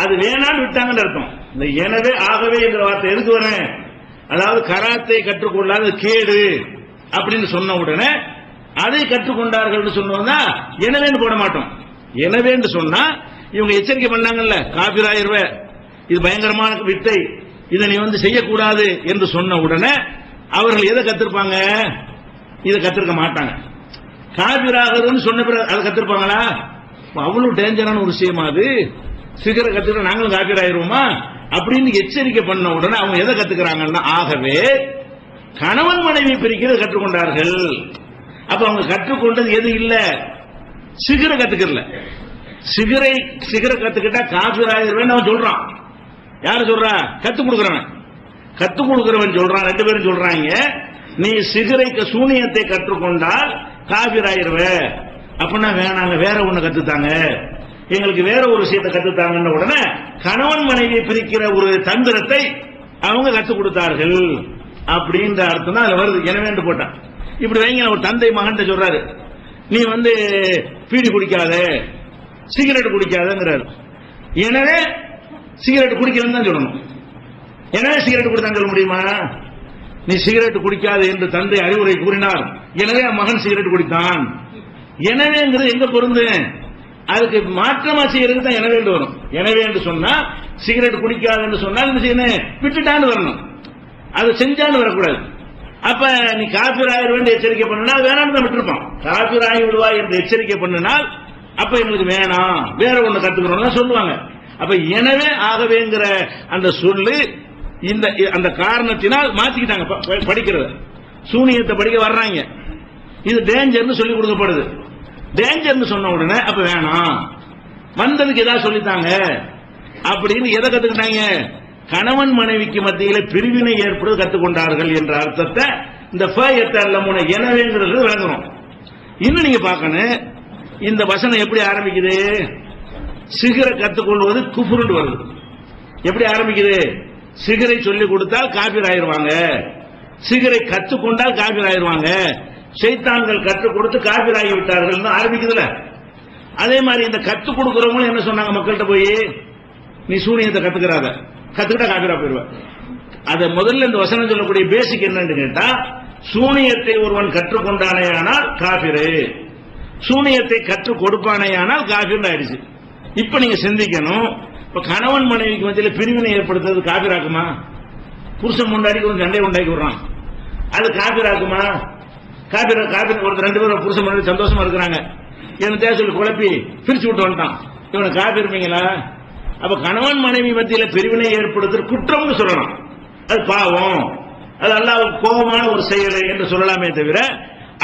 அது வேணான்னு விட்டாங்கன்னு அர்த்தம். இந்த எனவே ஆகவே என்ற வார்த்தை எதுக்கு வரேன்? அதாவது கராத்தை கற்றுக்கொள்ளாத கேடு அப்படின்னு சொன்ன உடனே அதை கற்றுக்கொண்டார்கள் சொன்னா எனவேன்னு போட மாட்டோம். எனவேன்னு சொன்னா இவங்க எச்சரிக்கை பண்ணாங்கல்ல, காபிராயிருவ, இது பயங்கரமான வித்தை, இதை நீ செய்யக்கூடாது என்று சொன்ன உடனே அவர்கள் எதை கத்திருப்பாங்க? இதை கத்திருக்க மாட்டாங்க. காபிராகிறதுன்னு சொன்ன பிறகு அதை கத்திருப்பாங்களா? அவ்வளவு டேஞ்சரான ஒரு விஷயமா அது? சிகரெட் கத்துக்கிற நாங்களும் காபீர் ஆயிருவோமா அப்படின்னு எச்சரிக்கை பண்ண உடனே அவங்க எதை கத்துக்கிறாங்கன்னா, ஆகவே கணவன் மனைவி பிரிக்கிறது கற்றுக்கொண்டார்கள். அப்ப அவங்க கற்றுக்கொண்டது எது இல்ல? சிகரெட் கத்துக்கல. சிகரெட் கத்துக்கிட்டா காபீர் ஆயிருவேன் அவன் சொல்றான். யாரு சொல்றா? கத்துக் கொடுக்கிறவன். கத்துக் கொடுக்கிறவன் சொல்றான், ரெண்டு பேரும் சொல்றாங்க, நீ சிகரெட் சூனியத்தை கற்றுக்கொண்டால் காபீர் ஆயிருவ. அப்படின்னா வேணாங்க, வேற ஒண்ணு கத்துத்தாங்க, எங்களுக்கு வேற ஒரு விஷயத்தை கத்துத்தாங்கன்னு உடனே கணவன் மனைவியை பிரிக்கிற ஒரு தந்திரத்தை அவங்க கத்துக் கொடுத்தார்கள் அப்படின்ற அர்த்தம் தான் அதுல வருது. எனவே போட்டான். இப்படி வைங்க, ஒரு தந்தை மகன் சொல்றாரு, நீ பீடி குடிக்காத, சிகரெட் குடிக்காதங்கிறாரு. எனவே சிகரெட் குடிக்கலன்னு தான் சொல்லணும். எனவே சிகரெட் குடித்தான் சொல்ல முடியுமா? நீ சிகரெட் குடிக்காது என்று தந்தை அறிவுரை கூறினார், எனவே மகன் சிகரெட் குடித்தான். எனவேங்கிறது எங்க பொருந்து? அதுக்கு மாற்றமா செய்யறதுக்கு தான் எனவே வரும். எனவே என்று சொன்னா சிகரெட் குடிக்காது என்று சொன்னால் என்ன செய்யணும்? விட்டுட்டான்னு வரணும், அது செஞ்சான்னு வரக்கூடாது. அப்ப நீ காபீர் ஆயிரம் எச்சரிக்கை பண்ணினால் வேணாம் தான் விட்டுருப்பான். காபீர் ஆகி விடுவாய் என்று எச்சரிக்கை பண்ணினால் அப்ப எங்களுக்கு வேணாம், வேற ஒண்ணு கத்துக்கிறோம் சொல்லுவாங்க. அப்ப எனவே ஆகவேங்கிற அந்த சொல்லு இந்த அந்த காரணத்தினால் மாத்திக்கிட்டாங்க. படிக்கிறது சூனியத்தை படிக்க வர்றாங்க, இது டேஞ்சர்னு சொல்லி கொடுக்கப்படுது. டேஞ்சர்னு சொன்ன உடனே அப்ப வேணாம், வந்ததுக்கு ஏதாவது சொல்லித்தாங்க அப்படின்னு எதை கத்துக்கிட்டாங்க? கணவன் மனைவிக்கு மத்தியில பிரிவினை ஏற்படுவது கத்துக்கொண்டார்கள் என்ற அர்த்தத்தை இந்த எனவேங்கிறது விளங்குறோம். இன்னும் நீங்க பார்க்கணும், இந்த வசனம் எப்படி ஆரம்பிக்குது? சிகரை கத்துக்கொள்வது குஃப்ருன்னு வருது. எப்படி ஆரம்பிக்குது? சிகரை சொல்லிக் கொடுத்தால் காபீர் ஆயிருவாங்க, சிகரை கற்றுக்கொண்டால் காபீர் ஆயிருவாங்க, ஷைத்தான்கள் கற்றுக் கொடுத்து காபீர் ஆகி விட்டார்கள் ஆரம்பிக்குதுல. அதே மாதிரி இந்த கற்றுக் கொடுக்கிறவங்களும் என்ன சொன்னாங்க மக்கள்கிட்ட போய், நீ சூனியத்தை கத்துக்கிறாத, கத்துக்கிட்டா காபீரா போயிருவ. அத முதல்ல இந்த வசனம் சொல்லக்கூடிய பேசிக் என்னன்னு கேட்டா, சூனியத்தை ஒருவன் கற்றுக்கொண்டானேயானால் காபீரு, சூனியத்தை கற்றுக் கொடுப்பானேயானால் காபீர் ஆயிடுச்சு. இப்ப நீங்க சிந்திக்கணும், இப்ப கணவன் மனைவிக்கு மத்தியில பிரிவினை ஏற்படுத்துறது காபீராக்குமா? புருஷன் முன்னாடி கொஞ்சம் சண்டை உண்டாக்கி விடுறான், அது காபீராக்குமா? காபீர் ஒரு ரெண்டு பேரும் புருஷன் முன்னாடி சந்தோஷமா இருக்கிறாங்க, என்ன தேவை சொல்லி குழப்பி பிரிச்சு விட்டு வந்துட்டான், இவனை காபீர்ப்பீங்களா? அப்ப கணவன் மனைவி மத்தியில பிரிவினை ஏற்படுத்துற குற்றம்னு சொல்லலாம், அது பாவம், அது அல்லாஹ்வுக்கு கோபமான ஒரு செயல் என்று சொல்லலாமே தவிர,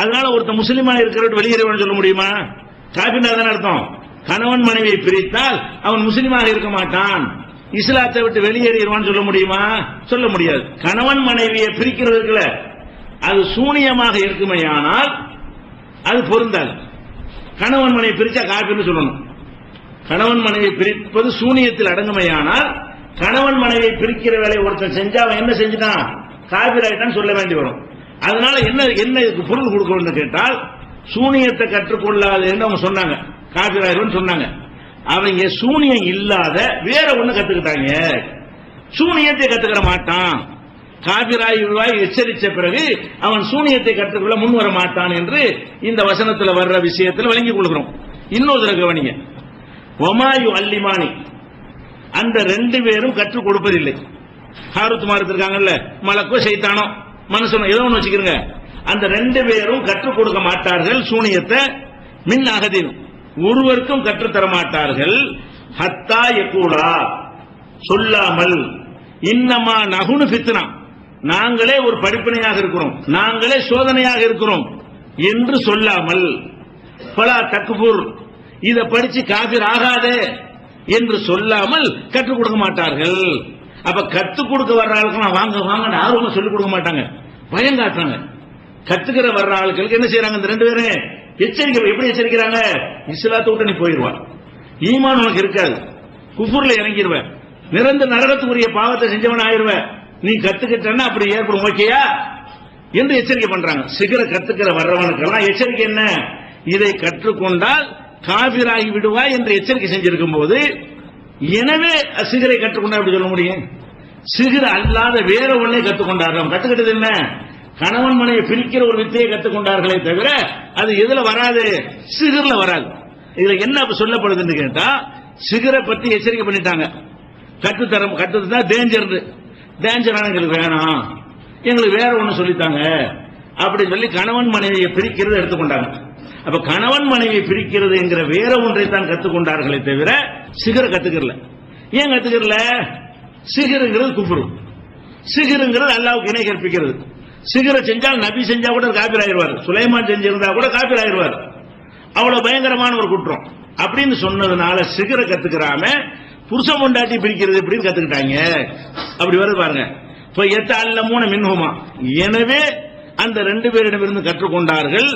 அதனால ஒருத்த முஸ்லிமா இருக்கிறவன் வெளியேறவன் சொல்ல முடியுமா? காபீர்னா தானே அர்த்தம். கணவன் மனைவியை பிரித்தால் அவன் முஸ்லிமாக இருக்க மாட்டான், இஸ்லாத்தை விட்டு வெளியேறிடுவான்னு சொல்ல முடியுமா? சொல்ல முடியாது. கணவன் மனைவியை பிரிக்கிறதுக்குல அது சூனியமாக இருக்குமையானால் அது பொருந்தாது. கணவன் மனைவி பிரிச்சா காபிர்னு சொல்லணும். கணவன் மனைவி பிரிப்பது சூனியத்தில் அடங்குமையானால் கணவன் மனைவியை பிரிக்கிற வேலையை ஒருத்தன் செஞ்சா அவன் என்ன செஞ்சுட்டான், காபிர் ஆயிட்டான்னு சொல்ல வேண்டி வரும். அதனால என்ன இதுக்கு பொருள் கொடுக்கணும்னு கேட்டால், சூனியத்தை கற்றுக்கொள்ளாது என்று அவங்க சொன்னாங்க, காபிர் ஆயிரும் சொன்னாங்க. அவங்க சூனியம் இல்லாத வேற ஒண்ணு கத்துக்கிட்டாங்க. சூனியத்தை கத்துக்கிற மாட்டான், காபிராய் எச்சரித்த பிறகு அவன் சூனியத்தை கற்றுக்கொள்ள முன் வர மாட்டான் என்று இந்த வசனத்தில் வர்ற விஷயத்தில் வழங்கிக் கொள்கிறோம். இன்னொரு கவனிங்க, ஒமாயு அல்லிமானி, அந்த ரெண்டு பேரும் கற்றுக் கொடுப்பதில்லை. ஹாரூத் மாரூத் இருக்காங்கல்ல, மலக்கோ சைத்தானோ மனுஷனோ ஏதோ ஒன்று வச்சுக்கிறங்க, அந்த ரெண்டு பேரும் கற்றுக் கொடுக்க மாட்டார்கள் சூனியத்தை. மின் அகதின், ஒருவருக்கும் கற்றுத்தர மாட்டார்கள். ஹத்தா யகூலா, சொல்லாமல், இன்னமா நகுனு ஃபித்னா, நாங்களே ஒரு படிப்பினையாக இருக்கிறோம், நாங்களே சோதனையாக இருக்கிறோம் என்று சொல்லாமல், பலா தக்புர், இதை படிச்சு காபிர் ஆகாதே என்று சொல்லாமல் கற்றுக் கொடுக்க மாட்டார்கள். அப்ப கற்றுக் கொடுக்க வர்ற ஆளுக்கு வாங்க வாங்க ஆர்வமா சொல்லிக் கொடுக்க மாட்டாங்க, பயம் காட்டுறாங்க. கத்துக்கிற வர்ற ஆளுகளுக்கு என்ன செய்யறாங்க, இந்த ரெண்டு பேரும் எச்சரிக்கை. எப்படி எச்சரிக்கிறாங்க, இஸ்லாத்தை விட்டு நீ போயிடுவான், ஈமான் உனக்கு இருக்காது, குஃபுர்ல இறங்கிடுவ, நிரந்தர நரகத்துக்குரிய பாவத்தை செஞ்சவன் ஆயிருவ, நீ கத்துக்கிட்டன்னா அப்படி ஏற்படும், ஓகேயா என்று எச்சரிக்கை பண்றாங்க. சிகர கத்துக்கிற வர்றவனுக்கெல்லாம் எச்சரிக்கை என்ன, இதை கற்றுக்கொண்டால் காபிராகி விடுவாய் என்று எச்சரிக்கை செஞ்சிருக்கும் போது, எனவே சிகரை கற்றுக்கொண்டா அப்படி சொல்ல முடியும்? சிகர் அல்லாத வேற ஒண்ணே கற்றுக்கொண்டார்கள். கத்துக்கிட்டது என்ன, கணவன் மனைவி பிரிக்கிற ஒரு வித்தையை கற்றுக்கொண்டார்களே தவிர அது எதுல வராது, சிகர்ல வராது. இதுல என்ன சொல்லப்படுதுன்னு கேட்டா, சிகரை பத்தி எச்சரிக்கை பண்ணிட்டாங்க. கற்றுத்தா டேஞ்சரான எங்களுக்கு வேணாம், எங்களுக்கு வேற ஒண்ணு சொல்லித்தாங்க அப்படின்னு சொல்லி கணவன் மனைவியை பிரிக்கிறது எடுத்துக்கொண்டாங்க. அப்ப கணவன் மனைவியை பிரிக்கிறது என்கிற வேற ஒன்றை தான் கற்றுக்கொண்டார்களே தவிர சிகர கத்துக்கல. ஏன் கத்துக்கல, சிகருங்கிறது குஃப்ரு, சிகருங்கிறது அல்லாஹ்வுக்கு இணை கற்பிக்கிறது. சிகரை செஞ்சால் நபி செஞ்சா கூட காபிர் ஆயிடுவார், சுலைமான் செஞ்சிருந்தா கூட காபிர் ஆயிடுவார், அவ்வளவு பயங்கரமான ஒரு குற்றம் அப்படின்னு சொன்னதுனால சிகரை கத்துக்கிறாம புருஷன் பொண்டாட்டி பிரிக்கிறது எப்படின்னு கத்துக்கிட்டாங்க. அப்படி வருது பாருங்க. இப்ப எத்தல்லமூன மின்ஹுமா, எனவே அந்த ரெண்டு பேரிடமிருந்து கற்றுக்கொண்டார்கள்.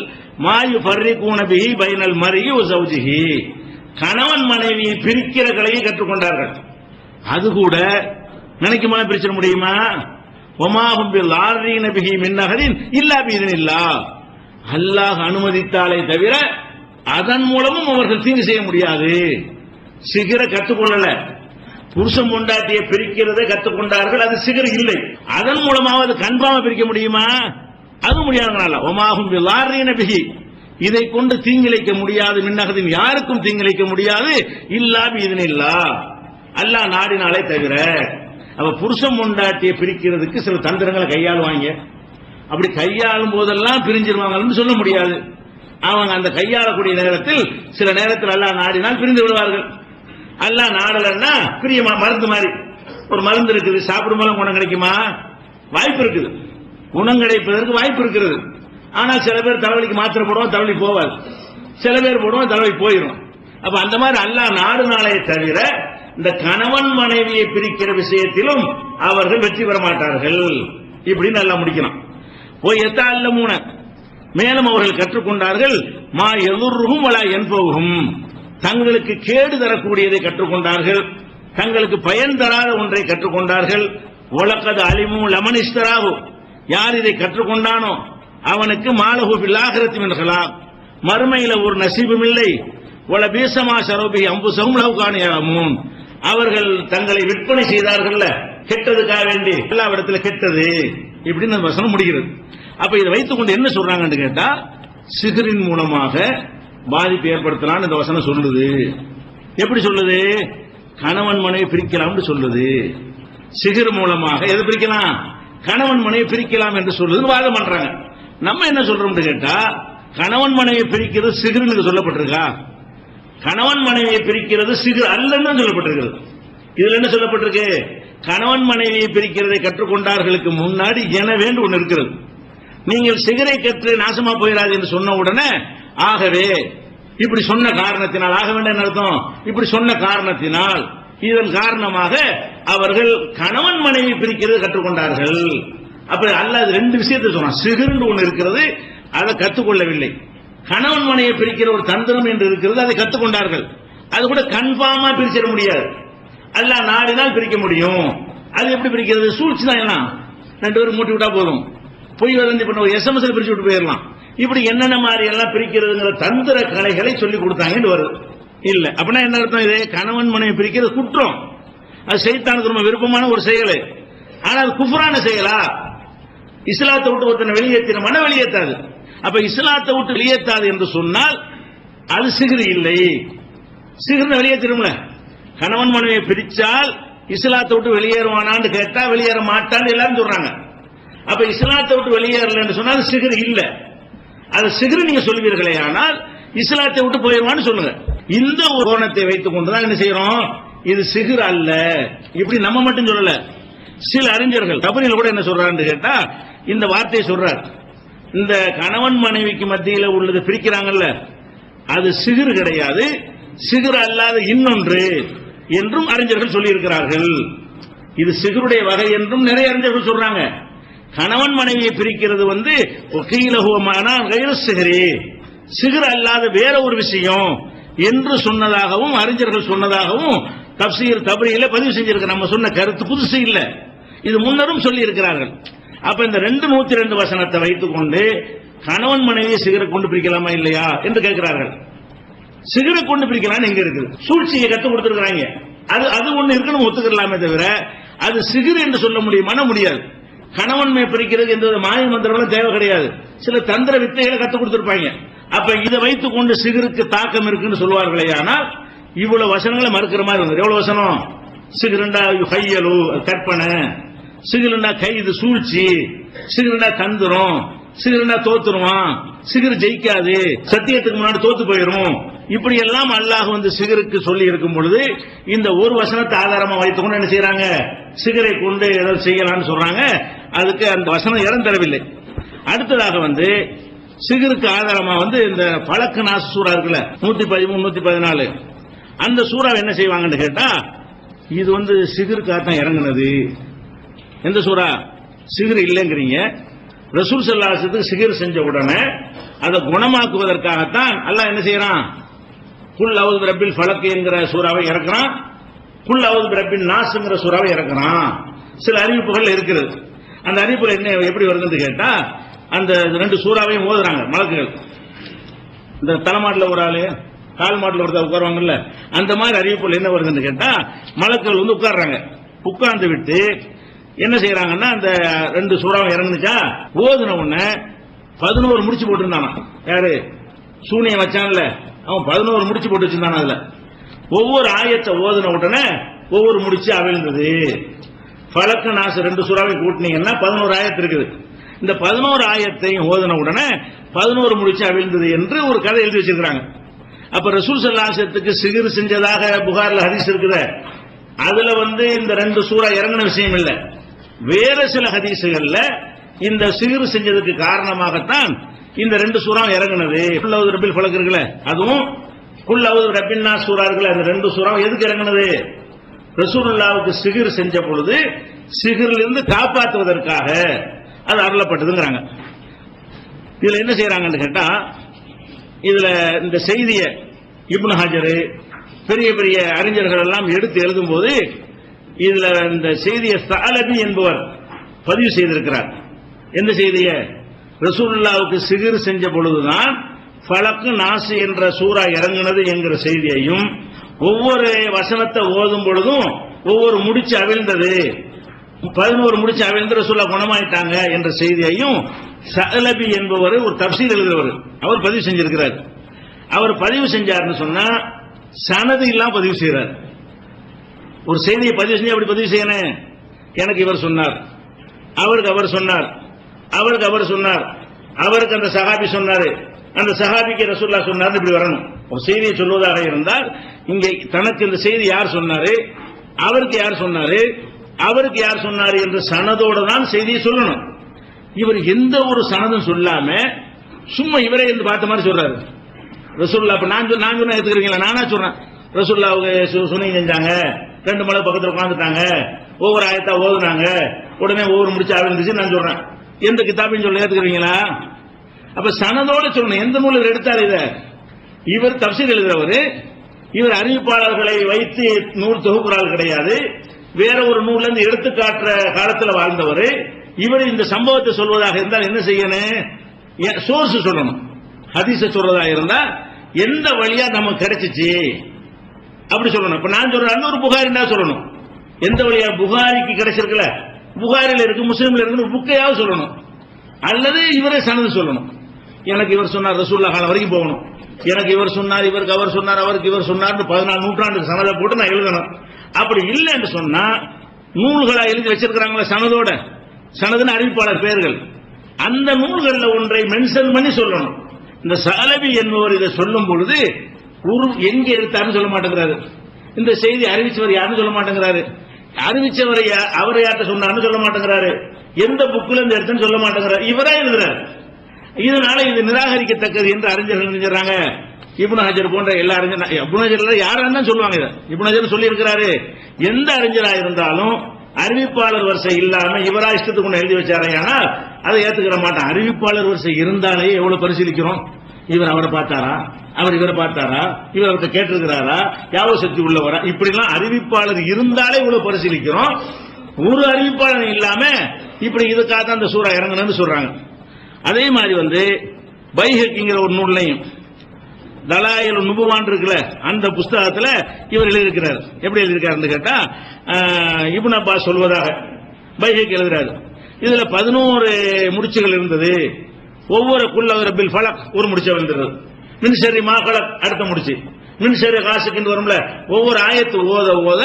மாயு ஃபர்ரிகூன பிஹி பைனல் மர்இ வ ஸௌஜிஹி, கணவன் மனைவியை பிரிக்கிற கலையை கற்றுக்கொண்டார்கள். அது கூட நினைக்குமா பிரிச்சிட முடியுமா? வமாஹும் பில்லாரீன பிஹி மின் அஹதின் இல்லா பிஇذنில்லாஹ், அல்லாஹ் அனுமதித்தாலே தவிர அதன் மூலமும் அவர்கள் தீங்கு செய்ய முடியாது. சிகர கற்றுக்கொள்ளல, புருஷன் பொண்டாட்டியை பிரிக்கிறதை கற்றுக்கொண்டார்கள், அது சிகர் இல்லை. அதன் மூலமாவது கன்பாம பிரிக்க முடியுமா? அது முடியாதனால ஒமாகும் பில்லாரீன பிஹி, இதை கொண்டு தீங்கிழைக்க முடியாது, மின்னகதின் யாருக்கும் தீங்கிழைக்க முடியாது, இல்லா பிஇذنில்லாஹ், அல்லாஹ் நாடினாலே தவிர. அப்ப புருஷன் பொண்டாட்டியை பிரிக்கிறதுக்கு சில தந்திரங்களை கையாளுவாங்க. அப்படி கையாளும் போதெல்லாம் பிரிஞ்சிருவாங்கன்னு சொல்ல முடியாது. அவங்க அந்த கையாளக்கூடிய நேரத்தில் சில நேரத்தில் அல்லாஹ் நாடினால் பிரிந்து விடுவார்கள். அல்லாஹ் நாடலன்னா பிரிய மருந்து மாதிரி ஒரு மருந்து இருக்குது, சாப்பிடும் போது குணம் கிடைக்குமா? வாய்ப்பு இருக்குது, குணம் கிடைப்பதற்கு வாய்ப்பு இருக்கிறது. ஆனால் சில பேர் தலைவலிக்கு மாத்திரை போடுவோம், தலைவலி போவாது, சில பேர் போடுவோம், தலைவலி போயிடும். அப்ப அந்த மாதிரி அல்லாஹ் நாடுனாலே தவிர இந்த கணவன் மனைவியை பிரிக்கிற விஷயத்திலும் அவர்கள் வெற்றி பெற மாட்டார்கள். இப்படி நல்லா முடிக்கலாம். போய் எத்தல்லமூன, மேலும் அவர்கள் கற்றுக்கொண்டார்கள். மா எதுர்ருஹும் வலா யன்ஃபவுஹும், தங்களுக்கு கேடு தரக்கூடியதை கற்றுக்கொண்டார்கள், தங்களுக்கு பயன் தராத ஒன்றை கற்றுக்கொண்டார்கள். வலகத் அலிமு லமன் இஸ்தராஹு, யார் இதை கற்றுக்கொண்டானோ அவனுக்கு மாலஹு ஃபில் ஆகிரத்தி மின் ஹலாக், மறுமையில ஒரு நசீபும் இல்லை. வல பீஸமா ஷரபி அம்புஸஹும் லவ் கானு யஅலமூன், அவர்கள் தங்களை விற்பனை செய்தார்கள் கெட்டதுக்காக வேண்டி, எல்லா இடத்துல கெட்டது. இப்படின்னு அந்த வசனம் முடிகிறது. அப்ப இதை வைத்துக் கொண்டு என்ன சொல்றாங்கன்னு கேட்டா, சிகரின் மூலமாக பாதிப்பு ஏற்படுத்தலாம் இந்த வசனம் சொல்லுது. எப்படி சொல்லுது? கணவன் மனைவி பிரிக்கலாம் சொல்லுது. சிகர் மூலமாக எது பிரிக்கலாம்? கணவன் மனைவி பிரிக்கலாம் என்று சொல்லுது வாதம் பண்றாங்க. நம்ம என்ன சொல்றோம் கேட்டா, கணவன் மனைவி பிரிக்கிறது சிகருக்கு சொல்லப்பட்டிருக்கா? கணவன் மனைவியை பிரிக்கிறது சிகர் அல்லன்னு சொல்லப்பட்டிருக்கிறது. இதுல என்ன சொல்லப்பட்டிருக்கு? கணவன் மனைவியை பிரிக்கிறதை கற்றுக்கொண்டார்களுக்கு முன்னாடி எனவே ஒன்று இருக்கிறது. நீங்கள் சிகரை கற்று நாசமா போயிடாது என்று சொன்ன உடனே, ஆகவே இப்படி சொன்ன காரணத்தினால், ஆக வேண்டிய அர்த்தம், இப்படி சொன்ன காரணத்தினால், இதன் காரணமாக அவர்கள் கணவன் மனைவி பிரிக்கிறது கற்றுக்கொண்டார்கள். அப்ப அல்லாஹ் ரெண்டு விஷயத்தை சொன்னான். சிகர்னு ஒண்ணு இருக்கிறது, அதை கத்துக்கொள்ளவில்லை. கணவன் மனையை பிரிக்கிற ஒரு தந்திரம் என்று இருக்கிறது, அதை கத்துக்கொண்டார்கள். அது கூட கன்ஃபார்மா பிரிச்சிட முடியாது. அல்லாஹ் நாடினால் பிரிக்க முடியும். அது எப்படி பிரிக்கிறது? சூழ்ச்சி தான். எல்லாம் ரெண்டு பேரும் மூட்டி விட்டா போதும். பொய் வதந்தி பண்ண ஒரு எஸ்எம்எஸ் பிரிச்சு விட்டு போயிடலாம். இப்படி என்னென்ன மாதிரி எல்லாம் பிரிக்கிறதுங்கிற தந்திர கலைகளை சொல்லி கொடுத்தாங்கன்னு வருது. இல்ல அப்படின்னா என்ன அர்த்தம்? இது கணவன் மனைவி பிரிக்கிறது குற்றம். அது சைத்தானுக்கு ரொம்ப விருப்பமான ஒரு செயல். ஆனால் அது குஃப்ரான செயலா? இஸ்லாத்தை விட்டு ஒருத்தனை வெளியேற்றின வெளியேற்றாது. அப்ப இஸ்லாத்தை விட்டு வெளியேற்றாது என்று சொன்னால் அது சிகிர் இல்லை. சிகிர் வெளியேற்றிடும்ல. கணவன் மனைவியை பிரிச்சால் இஸ்லாத்தை விட்டு வெளியேறுவானான்னு கேட்டா வெளியேற மாட்டான்னு எல்லாரும் சொல்றாங்க. அப்ப இஸ்லாத்தை விட்டு வெளியேறலன்னு சொன்னால் சிகிர் இல்ல. அது சிகிர் நீங்க சொல்வீர்களே, ஆனால் இஸ்லாத்தை விட்டு போயிடுவான்னு சொல்லுங்க. இந்த ஒரு கோணத்தை வைத்துக் கொண்டுதான் என்ன செய்யறோம்? இது சிகிர் அல்ல. இப்படி நம்ம மட்டும் சொல்லல, சில அறிஞர்கள் தபரில கூட என்ன சொல்றான்னு கேட்டா இந்த வார்த்தையை சொல்றார். இந்த கணவன் மனைவிக்கு மத்தியில் உள்ளது பிரிக்கிறாங்கல்ல, அது சிகிர் கிடையாது, சிகிர் அல்லாத இன்னொன்று என்றும் அறிஞர்கள் சொல்லி இருக்கிறார்கள். இது சிகருடைய வகை என்றும் நிறைய அறிஞர்கள் சொல்றாங்க. கணவன் மனைவியை பிரிக்கிறது சிகர் அல்லாத வேற ஒரு விஷயம் என்று சொன்னதாகவும் அறிஞர்கள் சொன்னதாகவும் தப்சீர் தபரியில பதிவு செஞ்சிருக்க. நம்ம சொன்ன கருத்து புதுசு இல்ல, இது முன்னரும் சொல்லி இருக்கிறார்கள். அப்ப இந்த 102 வசனத்தை வைத்துக் கொண்டு கணவன் மனைவியை சிகரை கொண்டு பிரிக்கலாமா இல்லையா என்று கேட்கிறார்கள். சிகரை கொண்டு பிரிக்கலாம் எங்க இருக்குது? சூழ்ச்சியை கற்றுக் கொடுத்திருக்கிறாங்க. அது ஒண்ணு இருக்குன்னு ஒத்துக்கலாமே தவிர அது சிகிர் என்று சொல்ல முடியுமான முடியாது. கணவன் பிரிக்கிறது எந்த மாய மந்திரம் தேவை கிடையாது. சில தந்திர வித்தைகளை கற்றுக் கொடுத்திருப்பாங்க. அப்ப இதை வைத்துக் கொண்டு சிகருக்கு தாக்கம் இருக்குன்னு சொல்வார்களே. ஆனால் இவ்வளவு வசனங்களை மறுக்கிற மாதிரி இருந்தது. எவ்வளவு வசனம்? சிகிருண்டா கையலு கற்பனை, சிகிருண்டா கைது சூழ்ச்சி, சிகிருண்டா தந்திரம், சிகிருண்டா தோத்துருவான், சிகிர் ஜெயிக்காது, சத்தியத்துக்கு முன்னாடி தோத்து போயிரும். இப்படி எல்லாம் அல்லாஹ் சிகருக்கு சொல்லி இருக்கும் பொழுது இந்த ஒரு வசனத்தை ஆதாரமா வைத்துக் கொண்டு என்ன செய்யறாங்க? சிகரை கொண்டு ஏதாவது செய்யலாம்னு சொல்றாங்க. அதுக்கு அந்த வசனம் இடம் தரவில்லை. அடுத்ததாக சிகருக்கு ஆதாரமா இந்த பழக்கு நாசு சூறா இருக்குல்ல, 113 114 அந்த சூறா என்ன செய்வாங்கன்னு கேட்டா இது சிகருக்காக தான் இறங்குனது. எந்த சூறா? சிகர் இல்லைங்கிறீங்க. ரசூல் ஸல்லல்லாஹு அலைஹி வஸல்லம் சிகர் செஞ்ச உடனே அதை குணமாக்குவதற்காகத்தான் அல்லாஹ் என்ன செய்யறான்? குல் அவுது பிரபில் ஃபலக் என்கிற சூறாவை இறக்குறான், குல் அவுது பிரபின் நாஸ்ங்கிற சூறாவை இறக்குறான். சில அறிவிப்புகள் இருக்கிறது. அந்த அறிவிப்புகள் என்ன எப்படி வருதுன்னு கேட்டா அந்த 2 சூறாவையும் ஓதுறாங்க மலக்குகள். இந்த தலைமாட்டில் ஒரு ஆளு கால் மாட்டில் ஒருத்தர் உட்காருவாங்கல்ல, அந்த மாதிரி அறிவிப்புகள் என்ன வருதுன்னு கேட்டா மலக்குகள் உட்கார்றாங்க. உட்கார்ந்து விட்டு என்ன செய்யறாங்கன்னா அந்த 2 சூறாவை இறங்குச்சா ஓதுன உடனே 11 முடிச்சு போட்டுருந்தானா. யாரு? சூனியம் வச்சான்ல அவன் 11 முடிச்சு போட்டு வச்சிருந்தான. அதுல ஒவ்வொரு ஆயத்தை ஓதுன உடனே ஒவ்வொரு முடிச்சு அவிழ்ந்தது. ஃபலக்கு நாசு 2 சூறாவை கூட்டினீங்கன்னா 11 ஆயத்து இருக்குது. இந்த 11 ஆயத்தையும் ஓதுன உடனே 11 முடிச்சு அவிழ்ந்தது என்று ஒரு கதை எழுதி வச்சிருக்காங்க. அப்ப ரசூல் ஸல்லல்லாஹு அலைஹி வஸல்லம் சிகிர் செஞ்சதாக புகார்ல ஹதீஸ் இருக்குது. அதுல இந்த 2 சூறா இறங்கின விஷயம் இல்ல. வேற சில ஹதீசுகள்ல இந்த சிகிர் செஞ்சதுக்கு காரணமாகத்தான் இந்த 2 சூறா இறங்குனது. குல் அவுது ரப்பில் ஃபலக் இருக்குல்ல, அதுவும் குல் அவுது ரப்பின் நாஸ் சூறா இருக்குல்ல, அந்த 2 சூறா எதுக்கு இறங்குனது? ரசூலுல்லாஹ்வுக்கு சிகிர் செஞ்ச பொழுது சிகிரில் இருந்து காப்பாற்றுவதற்காக அது அருளப்பட்டதுங்கிறாங்க. இதுல என்ன செய்யறாங்கன்னு கேட்டா இதுல இந்த செய்தியை இப்னு ஹஜர் பெரிய பெரிய அறிஞர்கள் எல்லாம் எடுத்து எழுதும் போது இதுல இந்த செய்தியை ஸஅலபி என்பவர் பதிவு செய்திருக்கிறார். எந்த செய்தியை? ரசூலுல்லாஹ்வுக்கு சிகிர் செஞ்ச பொழுதுதான் ஃபலக்கு நாசு என்ற சூறா இறங்குனது என்கிற செய்தியையும் ஒவ்வொரு வசனத்தை ஓதும் பொழுதும் ஒவ்வொரு முடிச்சு அவிழ்ந்தது, 11 முடிச்சு அவிழ்ந்து ரசூலுல்லாஹ் குணமாயிட்டாங்க என்ற செய்தியையும் ஸஅலபி என்பவர் ஒரு தஃப்சீர் எழுதுறவர் அவர் பதிவு செஞ்சிருக்கிறார். அவர் பதிவு செஞ்சார்னு சொன்னா சனது இல்லாம பதிவு செய்யறார். ஒரு செய்தியை பதிவு செஞ்சு அப்படி பதிவு செய்யணும். எனக்கு இவர் சொன்னார், அவருக்கு அவர் சொன்னார், அவருக்கு அவர் சொன்னார், அவருக்கு அந்த சஹாபி சொன்னாரு, அந்த சஹாபிக்கு ரசூலுல்லாஹ் சொன்னார், இப்படி வரணும். ஒரு செய்தியை சொல்வதாக இருந்தால் இங்கே தனக்கு இந்த செய்தி யார் சொன்னாரு, அவருக்கு யார் சொன்னாரு, அவருக்கு யார் சொன்னாரு என்று சனதோடு தான் செய்தியை சொல்லணும். இவர் எந்த ஒரு சனதும் சொல்லாம சும்மா இவரே இருந்து பார்த்த மாதிரி சொல்றாரு. ரசூலுல்லாஹ் அப்ப நான் சொன்ன எடுத்துக்கிறீங்களா? நானா சொல்றேன். ரசூலுல்லாஹ் சுனி செஞ்சாங்க, 2 மலை பக்கத்தில் உட்காந்துட்டாங்க, ஒவ்வொரு ஆயத்தா ஓதுனாங்க, உடனே ஒவ்வொரு முடிச்சு அவிழ்ந்துச்சு நான் சொல்றேன். எந்த கிதாபையும் சொல்ல ஏத்துக்கிறீங்களா? அப்ப சனதோட சொல்லணும். எந்த நூல் எடுத்தார் இத? இவர் தப்சீர் எழுதுறவர், இவர் அறிவிப்பாளர்களை வைத்து நூல் தொகுக்கிறாள் கிடையாது, வேற ஒரு நூல்ல இருந்து எடுத்து காட்டுற காலத்தில் வாழ்ந்தவர். இவர் இந்த சம்பவத்தை சொல்வதாக இருந்தால் என்ன செய்யணும்? சோர்ஸ் சொல்லணும். ஹதீஸ சொல்றதா இருந்தா எந்த வழியா நமக்கு கிடைச்சிச்சு அப்படி சொல்லணும். இப்ப நான் சொல்றேன் இன்னொரு புகாரிண்டா சொல்லணும். எந்த வழியா புகாரிக்கு கிடைச்சிருக்கல, புகாரில இருக்கு, முஸ்லீம்ல இருக்கு, புக்கையாவது சொல்லணும். அல்லது இவரே சனது சொல்லணும். எனக்கு இவர் சொன்னார், ரசூலுல்லாஹ் காலம் வரைக்கும் போகணும். எனக்கு இவர் சொன்னார், இவருக்கு அவர் சொன்னார், அவருக்கு இவர் சொன்னார், 14 நூற்றாண்டுக்கு சனதை போட்டு நான் எழுதணும். அப்படி இல்லை என்று சொன்னா நூல்களா எழுதி வச்சிருக்கிறாங்களா சனதோட, சனதுன்னு அறிவிப்பாளர் பெயர்கள், அந்த நூல்களில் ஒன்றை மென்ஷன் பண்ணி சொல்லணும். இந்த சலபி என்பவர் இதை சொல்லும் பொழுது எங்க எடுத்தாருன்னு சொல்ல மாட்டேங்கிறாரு. இந்த செய்தி அறிவிச்சவர் யாருன்னு சொல்ல மாட்டேங்கிறாரு. அறிவிச்சவர் அவரை யார்ட்ட சொன்னார்னு சொல்ல மாட்டேங்கிறாரு. எந்த புக்கில் இருந்து எடுத்துன்னு சொல்ல மாட்டேங்கிறாரு. இவரா எழுதுறாரு. இதனால இது நிராகரிக்கத்தக்கது என்று அறிஞர்கள் நினைக்கிறாங்க. இப்னு ஹஜர் போன்ற எல்லா அறிஞர், இப்னு ஹஜர்ல யாரா தான் சொல்லுவாங்க. இதை இப்னு ஹஜர் சொல்லி இருக்கிறாரு. எந்த அறிஞரா இருந்தாலும் அறிவிப்பாளர் வரிசை இல்லாம இவரா இஷ்டத்துக்கு கொண்டு எழுதி வச்சாரையானால் அதை ஏத்துக்கிற மாட்டான். அறிவிப்பாளர் வரிசை இருந்தாலே எவ்வளவு பரிசீலிக்கிறோம். இவர் அவரை பார்த்தாரா, அவர் இவரை பார்த்தாரா, இவர் அவர்கிட்ட கேட்டிருக்கிறாரா, யாவ சக்தி உள்ளவரா, இப்படிலாம் அறிவிப்பாளர் இருந்தாலே இவ்வளவு பரிசீலிக்கிறோம். ஒரு அறிவிப்பாளர் இல்லாம இப்படி இதுக்காக தான் அந்த சூறா இறங்கணும்னு சொல்றாங்க. அதே மாதிரி பைஹக்கிங்கிற ஒரு நூல்லையும் தலாயில் நுபுவான் இருக்குல்ல, அந்த புஸ்தகத்துல இவர் எழுதியிருக்கிறார். எப்படி எழுதியிருக்காருன்னு கேட்டா, இப்னு அப்பாஸ் சொல்வதாக பைஹக்கி எழுதுறாரு. இதுல 11 முடிச்சுகள் இருந்தது. ஒவ்வொரு குல்ல ரப்பில் ஃபலக் ஒரு முடிச்ச வந்துடுறது. மின்சரி மாகலக் அடுத்த முடிச்சு, மின்சரி காசுக்கு வரும்ல, ஒவ்வொரு ஆயத்து ஓத ஓத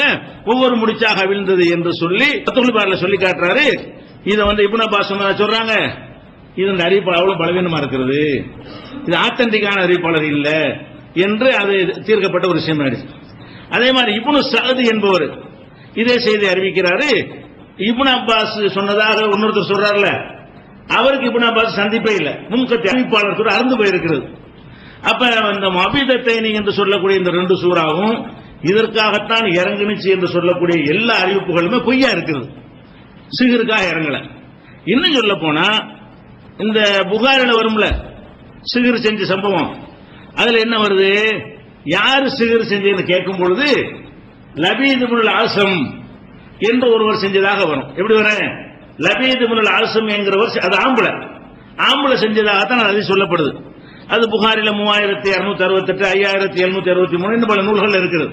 ஒவ்வொரு முடிச்சாக விழுந்தது என்று சொல்லி பத்துல் சொல்லி காட்டுறாரு. இதை இப்னு அப்பாஸ் சொல்றாங்க. இது இந்த அறிவிப்பாளர் அவ்வளவு பலவீனமா இருக்கிறது, இது ஆத்தன்டிக்கான அறிவிப்பாளர் இல்ல என்று அது தீர்க்கப்பட்ட ஒரு விஷயம் ஆயிடுச்சு. அதே மாதிரி இப்னு சஅத் என்பவர் இதே செய்தி அறிவிக்கிறாரு. இப்னு அப்பாஸ் சொன்னதாக இன்னொருத்தர் சொல்றாருல, அவருக்கு இப்னு அப்பாஸ் சந்திப்பே இல்லை. முன்கத்தி அறிவிப்பாளர் கூட அறந்து போயிருக்கிறது. அப்ப இந்த மபீதத்தைனி என்று சொல்லக்கூடிய இந்த 2 சூறாவும் இதற்காகத்தான் இறங்குனுச்சு என்று சொல்லக்கூடிய எல்லா அறிவிப்புகளுமே பொய்யா இருக்கிறது. சிகருக்காக இறங்கல. இன்னும் சொல்ல போனா இந்த புகாரில வரும்ல சிகர் செஞ்ச சம்பவம், அதுல என்ன வருது, யாரு சிகர் செஞ்சு கேட்கும் பொழுது லபீத் இப்னுல் ஆஸம் என்று ஒருவர் செஞ்சதாக வரும். எப்படி வர லபீத் இப்னுல் ஆஸம் என்கிறவர், அது ஆம்பளை செஞ்சதாகத்தான் அது சொல்லப்படுது. அது புகாரில 3668, 5763 இன்னும் பல நூல்கள் இருக்கிறது.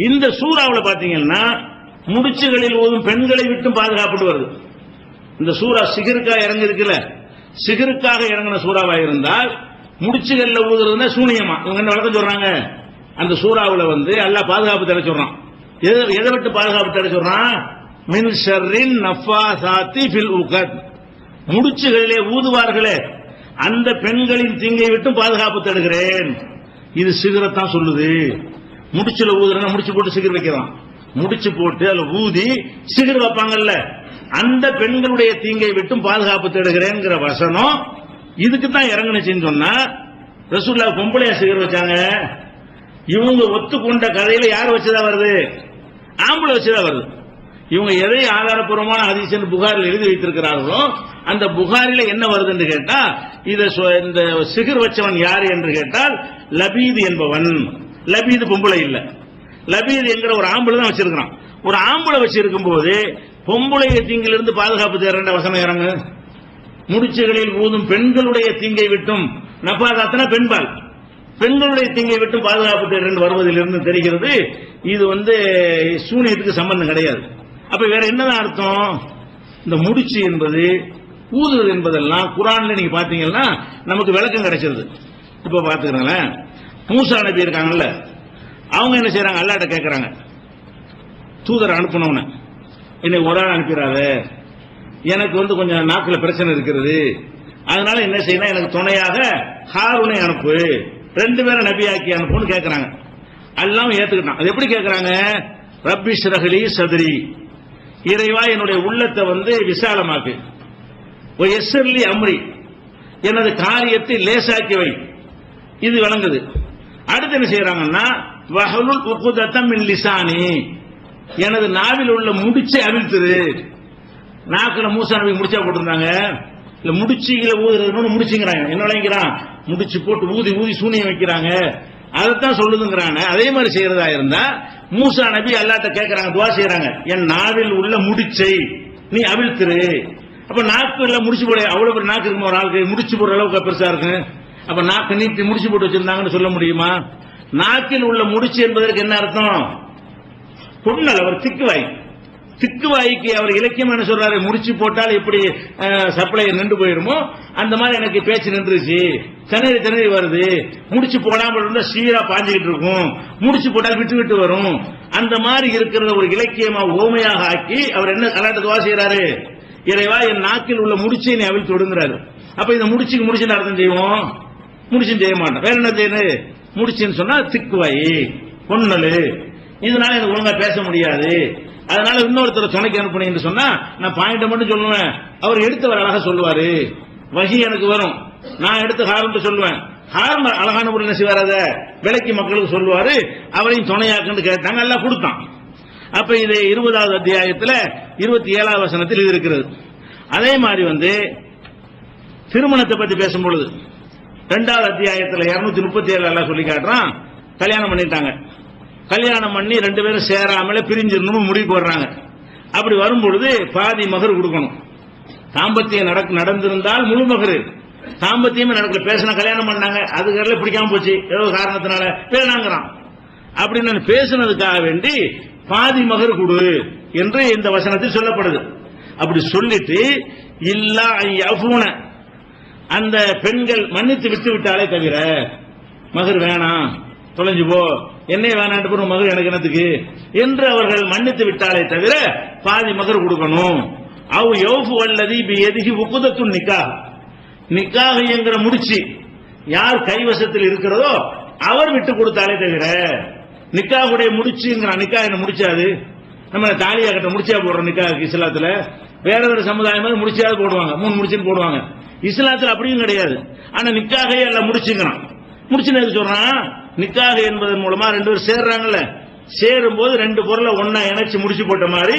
இந்த சூறாவில் பாத்தீங்கன்னா முடிச்சுகளில் ஓதும் பெண்களை விட்டு பாதுகாப்பு வருது. இந்த சூறா சிகருக்காக இறங்கி இருக்குல்ல, சிகருக்காக இறங்கின சூறாவா இருந்தால் முடிச்சுகள்ல ஊதுறதுன்னா சூனியமா இவங்க என்ன வழக்கம் சொல்றாங்க. அந்த சூறாவில் அல்லாஹ் பாதுகாப்பு தர சொல்றான். எதை விட்டு பாதுகாப்பு தர சொல்றான்? மின் ஷர்ரின் நஃபாசாத்தி ஃபில் உகத், முடிச்சுகளிலே ஊதுவார்களே அந்த பெண்களின் தீங்கை விட்டு பாதுகாப்பு தருகிறேன். இது சிகரத்தான் சொல்லுது. முடிச்சுல ஊதுறா, முடிச்சு போட்டு சிகர் வைக்கிறான், முடிச்சு போட்டு அதுல ஊதி சிகர் வைப்பாங்கல்ல, அந்த பெண்களுடைய தீங்கை விட்டும் பாதுகாப்பு தேடுகிறேங்கிற வசனம் இதுக்கு தான் இறங்குனுச்சுன்னு சொன்னா, ரசூலுல்லாஹ் பொம்பளையா சிகர் வச்சாங்க. இவங்க ஒத்துக்கொண்ட கதையில யார் வச்சதா வருது? ஆம்பளை வச்சதா வருது. இவங்க எதை ஆதாரப்பூர்வமான ஹதீஸ் புகாரில் எழுதி வைத்திருக்கிறார்களோ அந்த புகாரில என்ன வருது என்று கேட்டா, இந்த சிகர் வச்சவன் யாரு என்று கேட்டால் லபீது என்பவன். லபீது பொம்பளை இல்ல, லபீது என்கிற ஒரு ஆம்பளை தான் வச்சிருக்கிறான். ஒரு ஆம்பளை வச்சிருக்கும் போது பொம்பளைய தீங்கிலிருந்து பாதுகாப்பு தேர்ந்த வசனம் இறங்கு. முடிச்சுகளில் ஊதும் பெண்களுடைய தீங்கை விட்டும், நபாதாத்தன பெண்பால், பெண்களுடைய தீங்கை விட்டும் பாதுகாப்பு தேர்ந்து வருவதிலிருந்து தெரிகிறது இது சூனியத்துக்கு சம்பந்தம் கிடையாது. அப்ப வேற என்னதான் அர்த்தம்? இந்த முடிச்சு என்பது ஊதுவது என்பதெல்லாம் குர்ஆன்ல நீங்க பாத்தீங்கன்னா நமக்கு விளக்கம் கிடைச்சிருது. இப்ப பாத்துக்கிறேன், மூசா நபி இருக்காங்கல்ல, அவங்க என்ன செய்யறாங்க, அல்லாஹ்ட்ட கேட்கறாங்க, தூதர் அனுப்பணும்னு, என்னை ஒரு ஆள் அனுப்பிடாத, எனக்கு கொஞ்சம் நாக்குல பிரச்சனை இருக்கிறது, அதனால என்ன செய்யணும், எனக்கு துணையாக ஹாரூனை அனுப்பு, 2 பேரை நபியாக்கி அனுப்புன்னு கேட்கறாங்க. அல்லாஹ் ஏத்துக்கிட்டான். அது எப்படி கேட்கறாங்க? ரப்பி ஷ்ரஹ்லி சத்ரி, இறைவா என்னுடைய உள்ளத்தை விசாலமாக்கு, யஸ்ஸிர்லி அம்ரி, எனது காரியத்தை லேசாக்கி வை. இது விளங்குது. அடுத்து என்ன செய்யறாங்கன்னா, வஹலுல் உக்தத்தம் மின் லிசானி, எனது நாவில் உள்ள முடிச்சை அவிழ்த்துரு. நாக்குல மூசா நபி முடிச்சா போட்டிருந்தாங்க. இல்ல முடிச்சுகளை ஊதுறதுன்னு முடிச்சுங்கிறாங்க. என்ன விளைங்கிறான்? முடிச்சு போட்டு ஊதி ஊதி சூனியம் வைக்கிறாங்க. அதைத்தான் சொல்லுதுங்கிறாங்க. அதே மாதிரி செய்யறதா இருந்தா மூசா நபி அல்லாஹ்ட்ட கேட்கறாங்க, துவா செய்யறாங்க, என் நாவில் உள்ள முடிச்சை நீ அவிழ்த்துரு. அப்ப நாக்குல முடிச்சு போட அவ்வளவு பெரிய நாக்கு இருக்கும், ஒரு ஆளுக்கு முடிச்சு போடுற அளவுக்கு பெருசா இருக்கு. அப்ப நாக்கு நீட்டி முடிச்சு போட்டு வச்சிருந்தாங்கன்னு சொல்ல முடியுமா? நாக்கில் உள்ள முடிச்சு என்பதற்கு என்ன அர்த்தம்? பொண்ணல், அவர் திக்குவாய். திக்குவாய்க்கு அவர் இலக்கியம் என்ன சொல்றாரு? முடிச்சு போட்டால் எப்படி சப்ளை நின்று போயிருமோ அந்த மாதிரி எனக்கு பேச்சு நின்றுச்சு, திணறி திணறி வருது. முடிச்சு போடாமல் இருந்தா சீரா பாஞ்சுக்கிட்டு இருக்கும், முடிச்சு போட்டால் விட்டு விட்டு வரும். அந்த மாதிரி இருக்கிற ஒரு இலக்கியமா ஓமையாக ஆக்கி அவர் என்ன அல்லாஹ்ட்ட துஆ செய்யறாரு? இறைவா, என் நாக்கில் உள்ள முடிச்சை நீ அவிழ்த்து விடுங்கிறாரு. அப்ப இந்த முடிச்சுக்கு முடிச்சுன்னு அர்த்தம் செய்வோம்? முடிச்சுன்னு செய்ய மாட்டோம். வேற என்ன செய்யணும்? முடிச்சுன்னு சொன்னா திக்குவாய், பொன்னலு, இதனால எனக்கு ஒழுங்கா பேச முடியாது, அதனால இன்னொருத்தர் துணைக்கு அனுப்புனீங்கன்னு சொன்னா நான் பாயிண்ட மட்டும் சொல்லுவேன், அவர் எடுத்தவர் அழகா சொல்லுவாரு, வஹி எனக்கு வரும், நான் எடுத்து ஹாரூன் சொல்லுவேன், ஹாரூன் அழகான ஒரு செய்வார், அதை விலைக்கு மக்களுக்கு சொல்லுவாரு, அவரையும் துணையாக்குன்னு கேட்டாங்க, எல்லாம் கொடுத்தான். அப்ப இது 20வது அத்தியாயத்தில் 27வது வசனத்தில் இது இருக்கிறது. அதே மாதிரி திருமணத்தை பத்தி பேசும்பொழுது 2வது அத்தியாயத்தில் 237 எல்லாம் சொல்லி காட்டுறான். கல்யாணம் பண்ணிட்டாங்க, கல்யாணம் பண்ணி 2 பேரும் சேராமல பிரிஞ்சிடணும் முடிவு போடுறாங்க. அப்படி வரும்பொழுது பாதி மகர் கொடுக்கணும். தாம்பத்தியம் நடந்திருந்தால் முழு மகர், தாம்பத்தியமே நடக்கல, பேசினா கல்யாணம் பண்ணாங்க, அதுக்கு பிடிக்காம போச்சு ஏதோ காரணத்தினால வேணாங்கிறான். அப்படின்னு பேசுனதுக்காக வேண்டி பாதி மகர் கொடு என்று இந்த வசனத்தில் சொல்லப்படுது. அப்படி சொல்லிட்டு இல்லா யஃபூன, அந்த பெண்கள் மன்னித்து விட்டு விட்டாலே தவிர மகர் வேணாம், தொலைஞ்சு போ, என்னை வேணாண்டு மகர் எனக்கு என்னத்துக்கு என்று அவர்கள் மன்னித்து விட்டாலே தவிர பாதி மகர் கொடுக்கணும். அவ் யௌஃபு அல்லதி பியதிஹி உக்தத்துன் நிக்காஹ், நிக்காஹ் என்கிற முடிச்சு யார் கைவசத்தில் இருக்கிறதோ அவர் விட்டு கொடுத்தாலே தவிர, நிக்காஹுடைய முடிச்சுங்கிற நிக்காஹ் என்ன முடிச்சாது, நம்ம தாலியா கட்ட முடிச்சா போடுறோம் நிக்காஹ் இஸ்லாத்துல. வேற வேற சமுதாயம் முடிச்சாது போடுவாங்க, 3 முடிச்சுன்னு போடுவாங்க. இஸ்லாத்துல அப்படியும் கிடையாது. ஆனா நிக்காஹே எல்லாம் முடிச்சுங்கிறான். முடிச்சுன்னு சொல்றான், நிக்காஹ் என்பதன் மூலமா 2 பேர் சேர்றாங்கல்ல, சேரும் போது 2 பொருளை ஒன்னா இணைச்சு முடிச்சு போட்ட மாதிரி,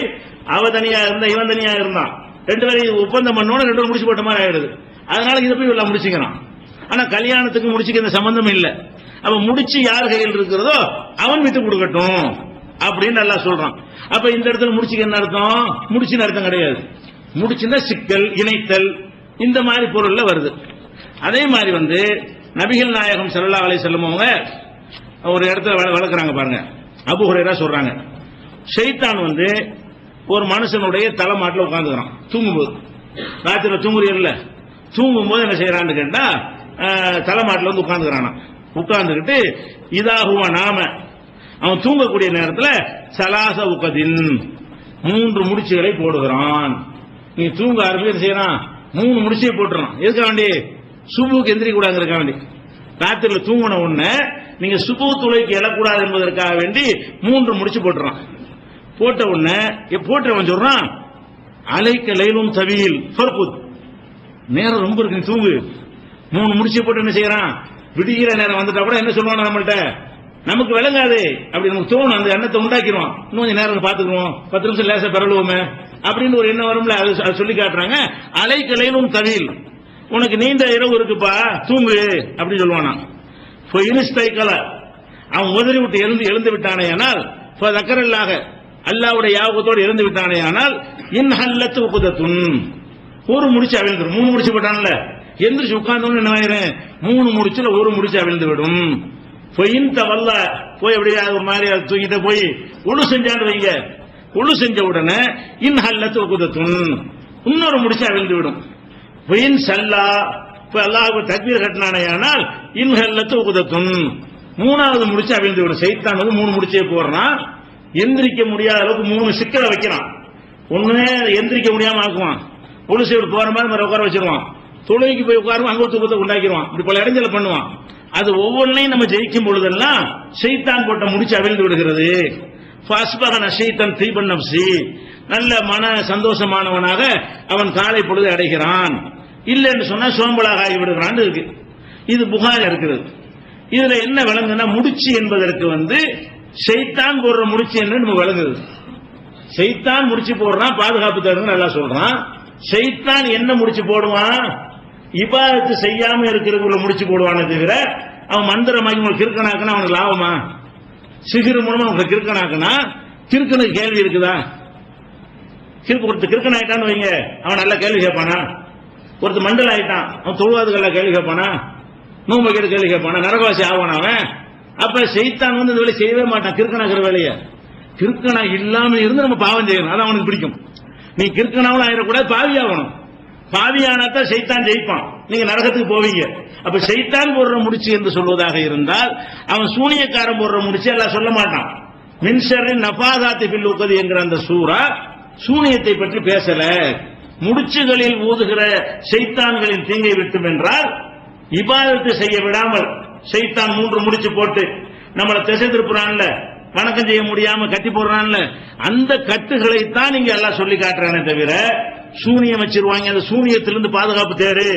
அவ தனியா இருந்தா இவன் தனியா இருந்தான், 2 பேரும் ஒப்பந்தம் பண்ணோட 2 பேரும் முடிச்சு போட்ட மாதிரி ஆயிடுது. அதனால இதை போய் எல்லாம் முடிச்சுக்கிறான். ஆனா கல்யாணத்துக்கு முடிச்சுக்க இந்த சம்பந்தம் இல்ல. அப்ப முடிச்சு யார் கையில் இருக்கிறதோ அவன் விட்டு கொடுக்கட்டும் அப்படின்னு நல்லா சொல்றான். அப்ப இந்த இடத்துல முடிச்சுக்க என்ன அர்த்தம்? முடிச்சுன்னு அர்த்தம் கிடையாது. முடிச்சுன்னா சிக்கல், இணைத்தல், இந்த மாதிரி பொருள்ல வருது. அதே மாதிரி நபிகள் நாயகம் ஸல்லல்லாஹு அலைஹி வஸல்லம் அவங்க ஒரு இடத்துல வளர்க்குறாங்க பாருங்க. அபூ ஹுரைரா சொல்றாங்க, ஷைத்தான் ஒரு மனுஷனுடைய தலைமாட்டில் உட்கார்ந்துக்கிறான் தூங்கும்போது. ராத்திரில தூங்குறீங்கல்ல, தூங்கும்போது என்ன செய்யறான்னு கேட்டா தலைமாட்டில் உட்கார்ந்துக்கிறானா. உட்கார்ந்துக்கிட்டு இதாகுவ நாம, அவன் தூங்கக்கூடிய நேரத்தில் சலாச உகதின் 3 முடிச்சுகளை போடுகிறான். நீ தூங்க ஆரம்பிச்சு செய்யறான், 3 முடிச்சே போட்டுறான். எதுக்க வேண்டி? சுபுக்கு எந்திரிக்க கூடாதுக்காக வேண்டி. ராத்திரில தூங்கின உடனே நீங்க சுபு துளைக்கு எழக்கூடாது என்பதற்காக வேண்டி 3 முடிச்சு போட்டுறான். போட்ட உடனே போட்டவன் சொல்றான், அலைக்க லைலும் தவியில் ஃபர்குத், நேரம் ரொம்ப இருக்கு, நீ தூங்கு. 3 முடிச்சு போட்டு என்ன செய்யறான்? விடுகிற நேரம் வந்துட்டா கூட என்ன சொல்லுவான் நம்மள்ட்ட, நமக்கு விளங்காது, அப்படி நமக்கு தோணும், அந்த எண்ணத்தை உண்டாக்கிடுவான். இன்னும் கொஞ்சம் நேரம் பாத்துக்குவோம், 10 நிமிஷம் லேசா பெறலுவோமே அப்படின்னு ஒரு எண்ணம் வரும்ல, அது சொல்லி காட்டுறாங்க. அலைக்கலையிலும் தவியில், உனக்கு நீண்ட இரவு இருக்குப்பா, தூங்கு அப்படின்னு சொல்லுவானா. அவன் உதறி விட்டு எழுந்து விட்டானே ஆனால், அல்லாவுடைய யாபத்தோடு இருந்து விட்டானே ஆனால், இன்ஹல்லத்து உகுதத்துன், ஒரு முடிச்சு அவிழ்ந்துடும். 3 முடிச்சு போட்டான்ல, எந்திரிச்சு உட்கார்ந்தோன்னு என்ன ஆயிரும், 3 முடிச்சுல ஒரு முடிச்சு அவிழ்ந்து விடும். தவல்ல போய் அப்படியே ஒரு மாதிரி தூக்கிட்ட போய் ஒழு செஞ்சான்னு வைங்க, ஒழு செஞ்ச உடனே இன்ஹல்லத்து உகுதத்துன், இன்னொரு முடிச்சு அவிழ்ந்து விடும். சல்லா, அல்லாஹ்வுக்கு தக்பீர் கட்டினானே ஆனால் இன்ஹல்லத்து உகுதத்துன், 3வது முடிச்சு அவிழ்ந்து விடும். சைத்தான் 3 முடிச்சே போறான், எந்திரிக்க முடியாத அளவுக்கு 3 சிக்கலை வைக்கிறான். ஒண்ணு எந்திரிக்க முடியாம ஆக்குவான், ஒழு செய்து போற மாதிரி உட்கார வச்சிருவான், தொழுகைக்கு போய் உட்காருவான், அங்க தூக்கத்தை உண்டாக்கிடுவான், இப்படி பல இடைஞ்சல பண்ணுவான். அது ஒவ்வொன்றையும் நம்ம ஜெயிக்கும் பொழுதெல்லாம் ஷைத்தான் போட்ட முடிச்சு அவிழ்ந்து விடுகிறது. நல்ல மன சந்தோஷமானவனாக அவன் காலை பொழுது அடைகிறான், இல்லைன்னு சொன்னா சோம்பலாக ஆகிவிடுகிறான் இருக்கு. இது புகார் இருக்கிறது. இதுல என்ன விளங்குன்னா, முடிச்சு என்பதற்கு ஷைத்தான் போடுற முடிச்சு என்று நம்ம விளங்குது. ஷைத்தான் முடிச்சு போடுறான், பாதுகாப்பு தேடுங்க நல்லா சொல்றான். ஷைத்தான் என்ன முடிச்சு போடுவான்? இபாதத்து செய்யாம இருக்கிறதுக்குள்ள முடிச்சு போடுவானே தவிர அவன் மந்திரமாக்கி உங்களுக்கு கிறுக்கனாக்குனா அவனுக்கு லாபமா? சிகிரு மூலமா உங்களுக்கு கிறுக்கனாக்குனா கிறுக்கனுக்கு கேள்வி இருக்குதா? ஒருத்தர் கிறுக்கன் ஆயிட்டான்னு வைங்க, அவன் நல்லா கேள்வி கேட்பானா? ஒருத்தர் மண்டல் ஆயிட்டான், அவன் தொழுவாதுக்கெல்லாம் கேள்வி கேட்பானா? நோம்பு கேட்டு கேள்வி கேட்பானா? நரகவாசி ஆவான் அவன். அப்ப ஷைத்தான் இந்த வேலை செய்யவே மாட்டான், கிறுக்கனாக்குற வேலையை. கிறுக்கனா இல்லாம இருந்து நம்ம பாவம் செய்யணும், அது அவனுக்கு பிடிக்கும். நீ கிறுக்கனாவும் ஆயிடக்கூடாது, பாவி ஆகணும். பாவியானாத்தான் ஷைத்தான் ஜெயிப்பான், நீங்க நரகத்துக்கு போவீங்க. அப்ப ஷைத்தான் போடுற முடிச்சு என்று சொல்வதாக இருந்தால் அவன் சூனியக்காரன் போடுற முடிச்சு எல்லாம் சொல்ல மாட்டான். மின்ஷரின் நஃபாதாத்தி ஃபில் உக்தி என்கிற அந்த சூரா சூனியத்தை பற்றி பேசல. முடிச்சுகளில் ஊதுகிற ஷைத்தான்களின் தீங்கை விட்டும் என்றால் இபாதத்து செய்ய விடாமல் ஷைத்தான் 3 முடிச்சு போட்டு நம்மளை திசை திருப்புறான்ல, வணக்கம் செய்ய முடியாம கட்டி போடுறான்ல, அந்த கட்டுகளைத்தான் நீங்க எல்லாம் சொல்லி காட்டுறானே தவிர சூனியம் வச்சிருவாங்க, அந்த சூனியத்திலிருந்து பாதுகாப்பு தேரு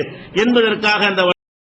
என்பதற்காக அந்த